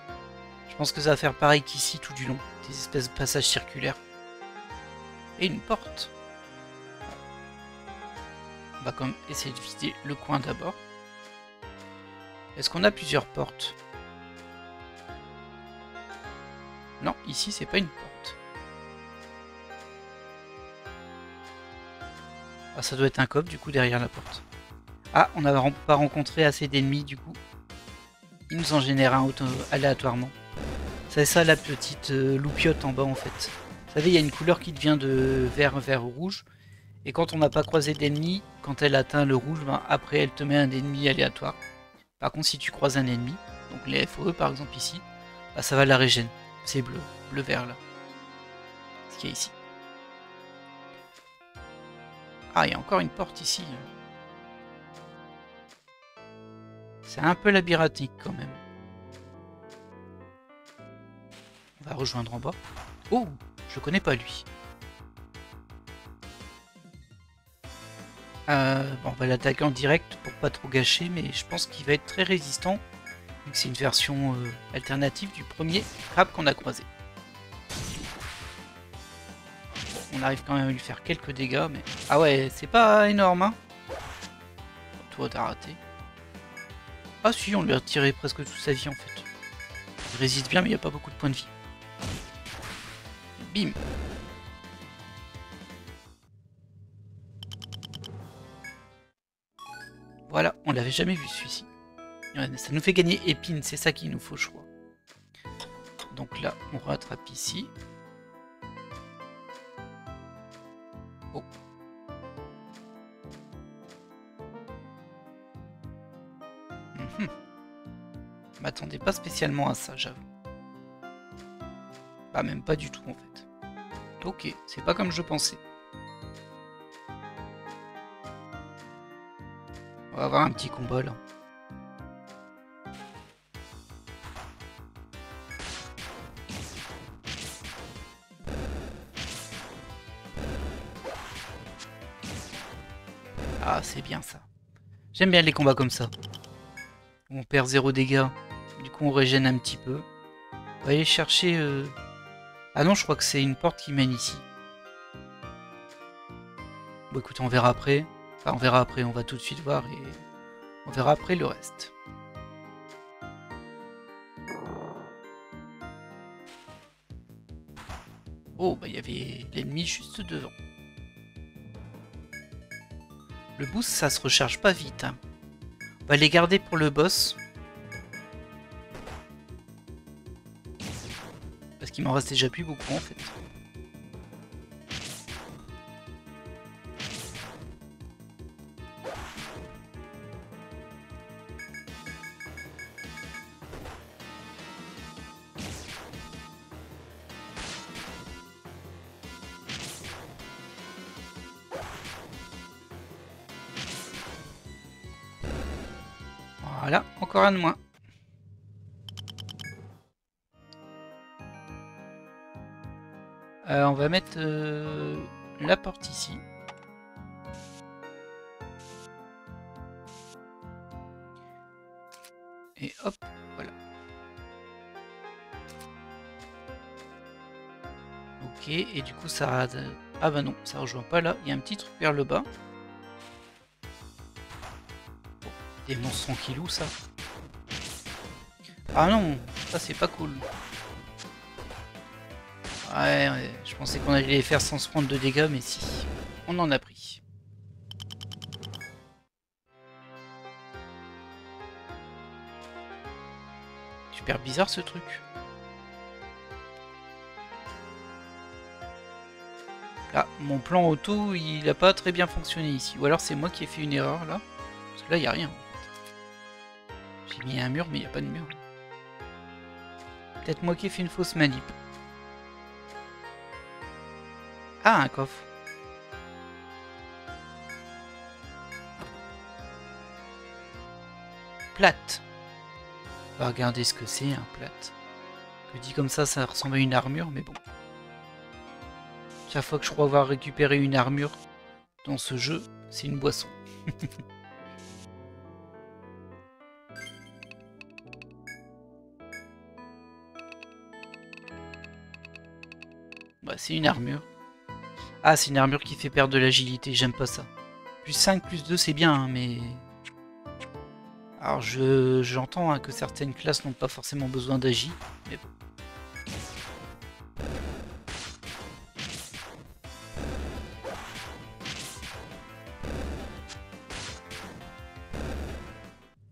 Je pense que ça va faire pareil qu'ici tout du long. Des espèces de passages circulaires. Et une porte. On va quand même essayer de visiter le coin d'abord. Est-ce qu'on a plusieurs portes? Non, ici c'est pas une porte. Ah, ça doit être un coffre du coup derrière la porte. Ah, on n'a pas rencontré assez d'ennemis du coup. Il nous en génère un aléatoirement. C'est ça la petite loupiote en bas en fait. Vous savez, il y a une couleur qui devient de vert vers rouge. Et quand on n'a pas croisé d'ennemi, quand elle atteint le rouge, ben après elle te met un ennemi aléatoire. Par contre, si tu croises un ennemi, donc les FOE par exemple ici, bah, ça va la régène. C'est bleu, bleu-vert là. Ce qu'il y a ici. Ah, il y a encore une porte ici. C'est un peu labyrinthique quand même. On va rejoindre en bas. Oh, je connais pas lui. Bon, on va l'attaquer en direct pour pas trop gâcher, mais je pense qu'il va être très résistant C'est une version alternative du premier crabe qu'on a croisé. On arrive quand même à lui faire quelques dégâts, mais... Ah ouais, c'est pas énorme, hein. Toi, t'as raté. Ah si, on lui a retiré presque toute sa vie, en fait. Il résiste bien, mais il n'y a pas beaucoup de points de vie. Bim. Voilà, on l'avait jamais vu, celui-ci. Ça nous fait gagner épine, c'est ça qu'il nous faut, je crois. Donc là, on rattrape ici. Oh. Je m'attendais pas spécialement à ça, j'avoue. Bah, même pas du tout, en fait. Ok, c'est pas comme je pensais. On va avoir un petit combat, là. Ah, c'est bien ça. J'aime bien les combats comme ça. On perd 0 dégâts. Du coup, on régène un petit peu. On va aller chercher... Ah non, je crois que c'est une porte qui mène ici. Bon, écoute, on verra après. Enfin, on verra après, on va tout de suite voir et... On verra après le reste. Oh, bah il y avait l'ennemi juste devant. Le boost, ça se recharge pas vite. Hein. On va les garder pour le boss. Parce qu'il m'en reste déjà plus beaucoup en fait. Voilà, encore un de moins. On va mettre la porte ici. Et hop, voilà. Ok, et du coup ça... Ah bah non, ça rejoint pas là. Il y a un petit truc vers le bas. Bon, des monstres tranquillous ça. Ah non, ça c'est pas cool. Ouais, je pensais qu'on allait les faire sans se prendre de dégâts, mais si, on en a pris. Super bizarre ce truc. Là, mon plan auto, il a pas très bien fonctionné ici. Ou alors c'est moi qui ai fait une erreur là. Parce que là, il n'y a rien. J'ai mis un mur, mais il n'y a pas de mur. Peut-être moi qui ai fait une fausse manip. Ah, un coffre. Plate. On va regarder ce que c'est, un plate. Que dit comme ça ressemble à une armure, mais bon. Chaque fois que je crois avoir récupéré une armure dans ce jeu, c'est une boisson. Bah, c'est une armure. Ah, c'est une armure qui fait perdre de l'agilité, j'aime pas ça. Plus 5, plus 2, c'est bien, hein, mais... Alors, j'entends hein, que certaines classes n'ont pas forcément besoin d'agi, mais bon.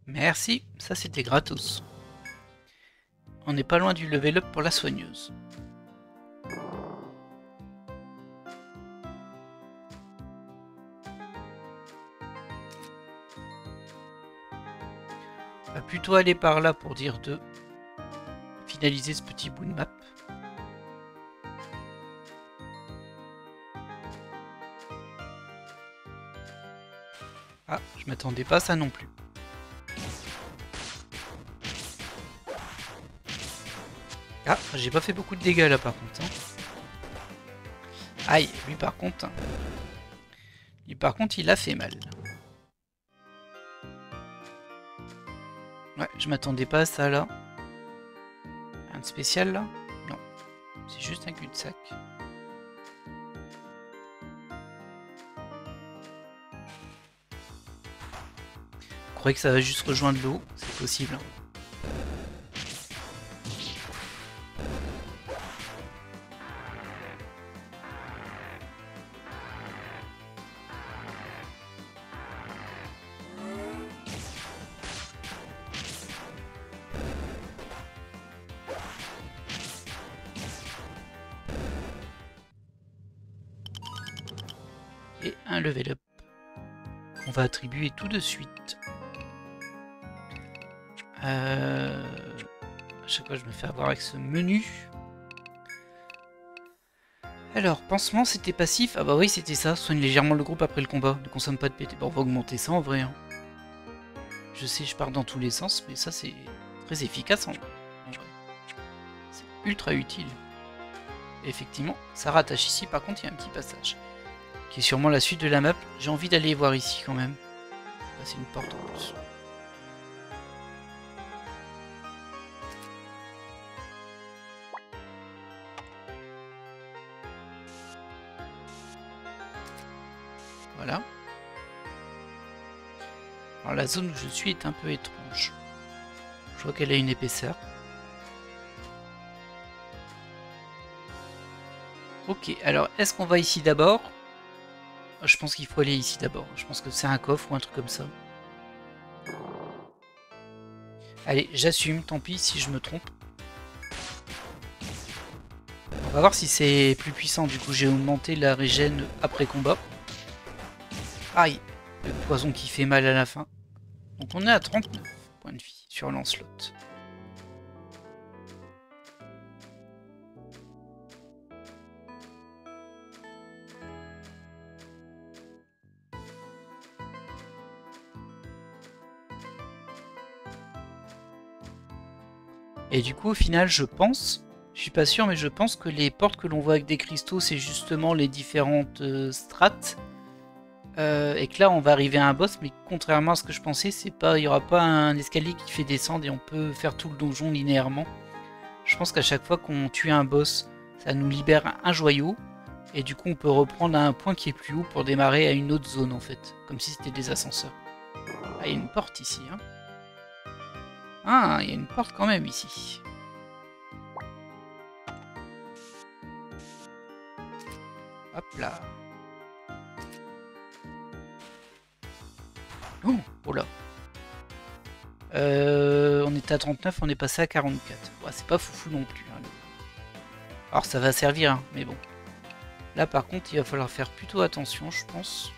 Merci, ça c'était gratos. On n'est pas loin du level up pour la soigneuse. On va plutôt aller par là pour dire de finaliser ce petit bout de map. Ah, je m'attendais pas à ça non plus. Ah, j'ai pas fait beaucoup de dégâts là par contre. Hein. Aïe, lui par contre... Hein. Lui par contre il a fait mal. Ouais, je m'attendais pas à ça là. Rien de spécial là? Non. C'est juste un cul-de-sac. Je croyais que ça va juste rejoindre l'eau, c'est possible. Hein. Et un level up. On va attribuer tout de suite. À chaque fois je me fais avoir avec ce menu. Alors, pansement c'était passif. Ah bah oui c'était ça, soigne légèrement le groupe après le combat. Ne consomme pas de PT. Bon on va augmenter ça en vrai. Hein. Je sais je pars dans tous les sens, mais ça c'est très efficace en vrai. C'est ultra utile. Et effectivement, ça rattache ici, par contre il y a un petit passage. Qui est sûrement la suite de la map. J'ai envie d'aller voir ici quand même. Là, c'est une porte en plus. Voilà. Alors la zone où je suis est un peu étrange. Je vois qu'elle a une épaisseur. Ok, alors est-ce qu'on va ici d'abord? Je pense qu'il faut aller ici d'abord. Je pense que c'est un coffre ou un truc comme ça. Allez, j'assume, tant pis si je me trompe. On va voir si c'est plus puissant. Du coup, j'ai augmenté la régène après combat. Aïe, le poison qui fait mal à la fin. Donc on est à 39 points de vie sur Lancelot. Et du coup, au final, je pense, je suis pas sûr, mais je pense que les portes que l'on voit avec des cristaux, c'est justement les différentes strates. Et que là, on va arriver à un boss, mais contrairement à ce que je pensais, c'est pas, il n'y aura pas un escalier qui fait descendre et on peut faire tout le donjon linéairement. Je pense qu'à chaque fois qu'on tue un boss, ça nous libère un joyau. Et du coup, on peut reprendre à un point qui est plus haut pour démarrer à une autre zone, en fait. Comme si c'était des ascenseurs. Ah, il y a une porte ici, hein. Ah, il y a une porte quand même ici. Hop là. Oh là. On était à 39, on est passé à 44. Ouais, c'est pas foufou non plus. Hein. Alors ça va servir, hein, mais bon. Là par contre, il va falloir faire plutôt attention, je pense.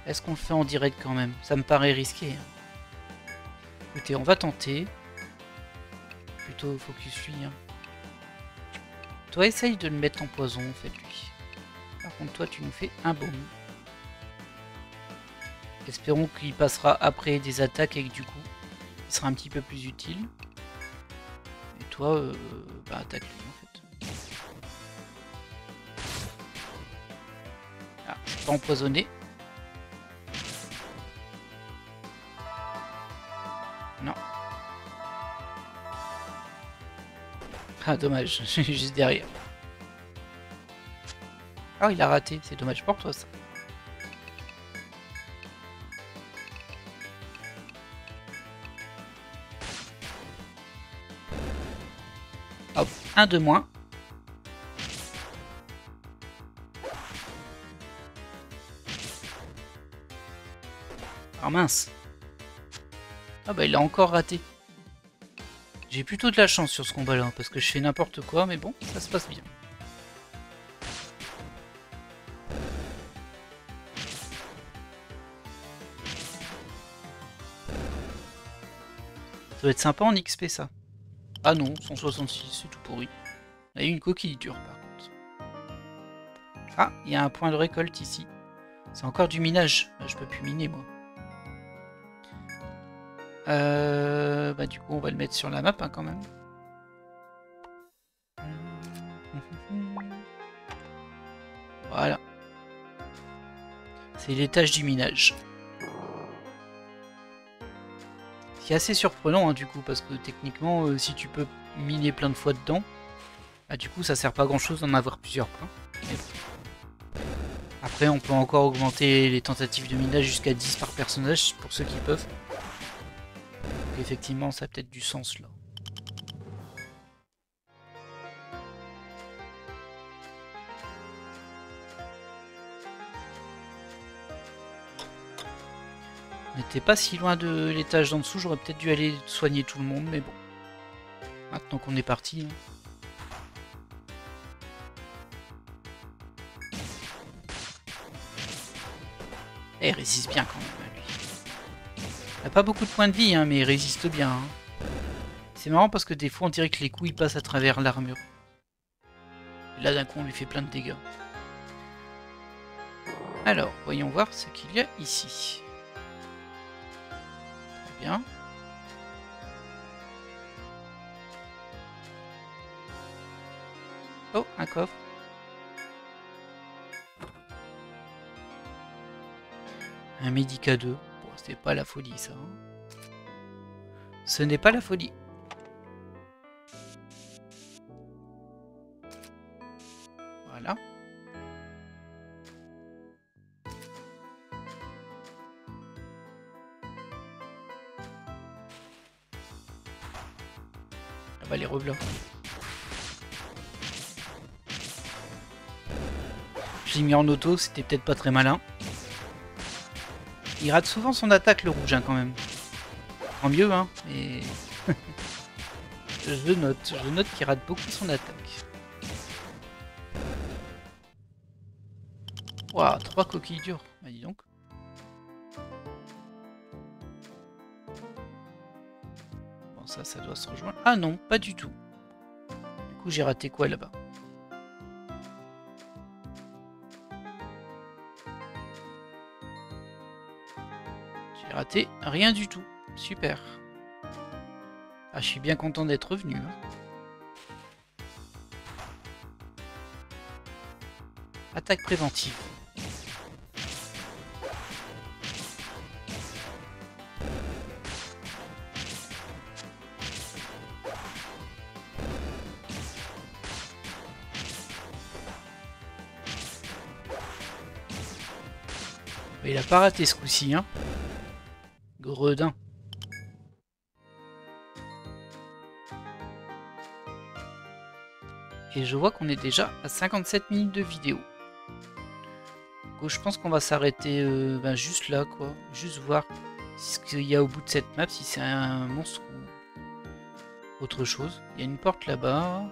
Est-ce qu'on le fait en direct quand même? Ça me paraît risqué. Hein. Écoutez, on va tenter. Plutôt focus lui. Hein. Toi, essaye de le mettre en poison, en fait, lui. Par contre, toi, tu nous fais un baume. Espérons qu'il passera après des attaques et que du coup, il sera un petit peu plus utile. Et toi, bah, attaque-lui, en fait. Ah, je suis pas empoisonné. Non. Ah, dommage, je suis juste derrière. Ah, il a raté, c'est dommage pour toi, ça. Hop, un de moins. Ah mince. Ah bah il a encore raté. J'ai plutôt de la chance sur ce combat là, parce que je fais n'importe quoi, mais bon, ça se passe bien. Ça doit être sympa en XP ça. Ah non, 166, c'est tout pourri. Il y a eu une coquille dure par contre. Ah, il y a un point de récolte ici. C'est encore du minage. Je peux plus miner moi. Bah du coup on va le mettre sur la map hein, quand même. Voilà. C'est l'étage du minage. Ce qui est assez surprenant, hein, du coup, parce que techniquement, si tu peux miner plein de fois dedans, bah, du coup, ça sert pas à grand chose d'en avoir plusieurs pleins. Mais bon. Après, on peut encore augmenter les tentatives de minage jusqu'à 10 par personnage, pour ceux qui peuvent. Donc, effectivement, ça a peut-être du sens, là. On n'était pas si loin de l'étage d'en dessous, j'aurais peut-être dû aller soigner tout le monde, mais bon. Maintenant qu'on est parti... Eh, il résiste bien quand même, lui. Il n'a pas beaucoup de points de vie, hein, mais il résiste bien. Hein. C'est marrant parce que des fois on dirait que les coups ils passent à travers l'armure. Là d'un coup on lui fait plein de dégâts. Alors, voyons voir ce qu'il y a ici. Très bien. Oh, un coffre. Un Médica 2. Bon, c'est pas la folie ça. Hein. Ce n'est pas la folie. Voilà. Ah bah les reblocs. Je l'ai mis en auto, c'était peut-être pas très malin. Il rate souvent son attaque le rouge hein, quand même. Tant mieux hein, mais... je note qu'il rate beaucoup son attaque. Waouh, 3 coquilles dures, bah dis donc. Bon ça doit se rejoindre. Ah non, pas du tout. Du coup j'ai raté quoi là-bas? J'ai raté rien du tout. Super. Ah, je suis bien content d'être revenu. Hein. Attaque préventive. Il a pas raté ce coup-ci, hein. Gredin. Et je vois qu'on est déjà à 57 minutes de vidéo. Donc, je pense qu'on va s'arrêter juste là, quoi. Juste voir ce qu'il y a au bout de cette map, si c'est un monstre ou autre chose. Il y a une porte là-bas.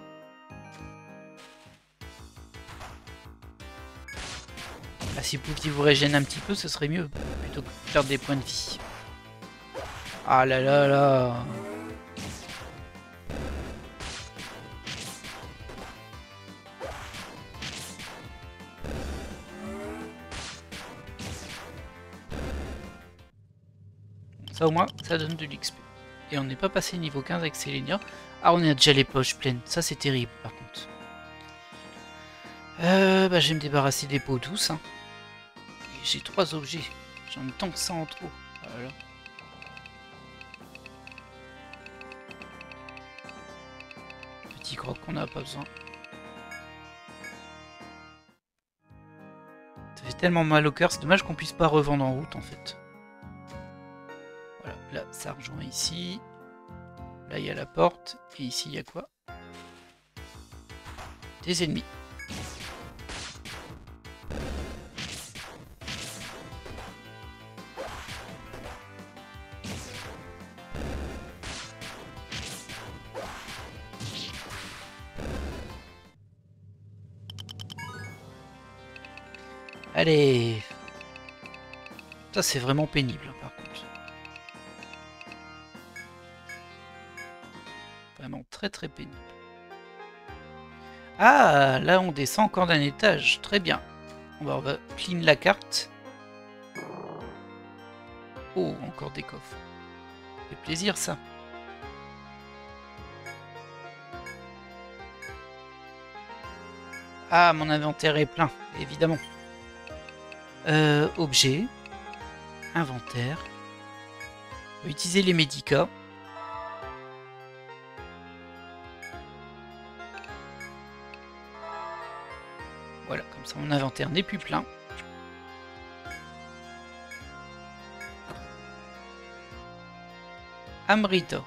Là, si vous pouviez vous régénérer un petit peu, ce serait mieux. Plutôt que de perdre des points de vie. Ah là là là. Ça au moins, ça donne de l'XP. Et on n'est pas passé niveau 15 avec Selenia. Ah, on a déjà les poches pleines. Ça, c'est terrible, par contre. Je vais me débarrasser des peaux douces. Hein. J'ai 3 objets. J'en ai tant que ça en trop. Voilà. Petit croc qu'on n'a pas besoin. Ça fait tellement mal au cœur. C'est dommage qu'on puisse pas revendre en route, en fait. Voilà, là, ça rejoint ici. Là, il y a la porte. Et ici, il y a quoi? Des ennemis. Allez. Ça, c'est vraiment pénible, par contre. Vraiment très très pénible. Ah, là, on descend encore d'un étage. Très bien. On va clean la carte. Oh, encore des coffres. Ça fait plaisir, ça. Ah, mon inventaire est plein, évidemment. Objet. Inventaire. On va utiliser les médicats. Voilà, comme ça mon inventaire n'est plus plein. Amrita. Bon,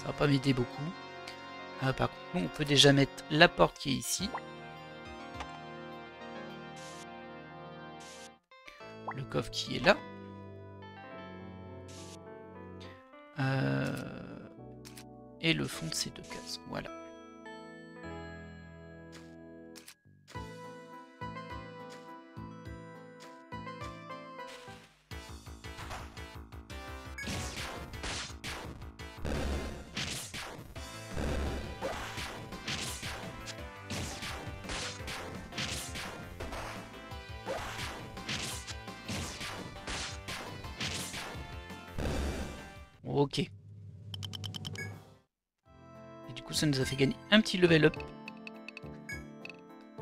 ça va pas m'aider beaucoup. Par contre, nous, on peut déjà mettre la porte qui est ici. Le coffre qui est là. Et le fond de ces deux cases. Voilà. Ok. Et du coup, ça nous a fait gagner un petit level up.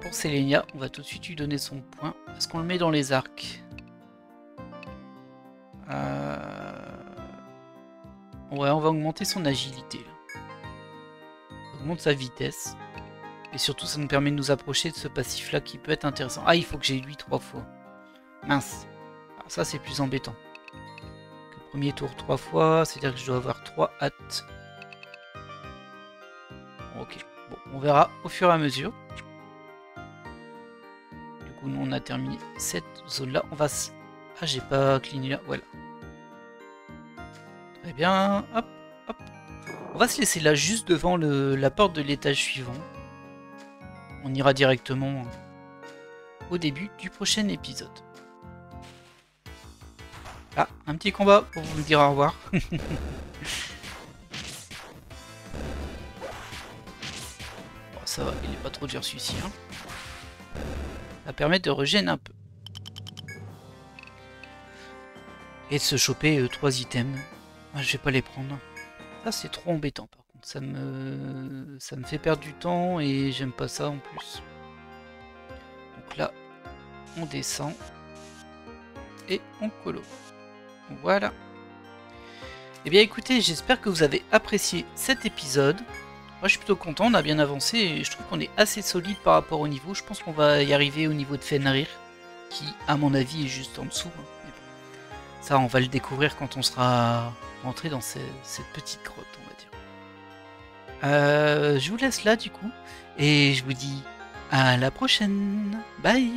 Pour Selenia, on va tout de suite lui donner son point. Est-ce qu'on le met dans les arcs? Ouais, on va augmenter son agilité. Là. On augmente sa vitesse. Et surtout, ça nous permet de nous approcher de ce passif-là qui peut être intéressant. Ah, il faut que j'ai lui 3 fois. Mince. Alors ça, c'est plus embêtant. Que premier tour 3 fois, c'est-à-dire que je dois avoir 3 hâtes. Ok. Bon, on verra au fur et à mesure. Du coup, nous, on a terminé cette zone-là. On va... Ah, j'ai pas cligné là. Voilà. Très bien. Hop, hop. On va se laisser là, juste devant la porte de l'étage suivant. On ira directement au début du prochain épisode. Ah, un petit combat pour vous dire au revoir. Bon, ça va, il n'est pas trop dur celui-ci. Hein. Ça va permettre de régénérer un peu. Et de se choper 3 items. Ah, je vais pas les prendre. Ça c'est trop embêtant par contre. Ça me fait perdre du temps et j'aime pas ça en plus. Donc là, on descend. Et on colo. Voilà. Et bien écoutez, j'espère que vous avez apprécié cet épisode. Moi je suis plutôt content, on a bien avancé et je trouve qu'on est assez solide par rapport au niveau. Je pense qu'on va y arriver au niveau de Fenrir, qui à mon avis est juste en dessous. Mais bon, ça on va le découvrir quand on sera rentré dans cette petite grotte, on va dire. Je vous laisse là du coup, et je vous dis à la prochaine. Bye.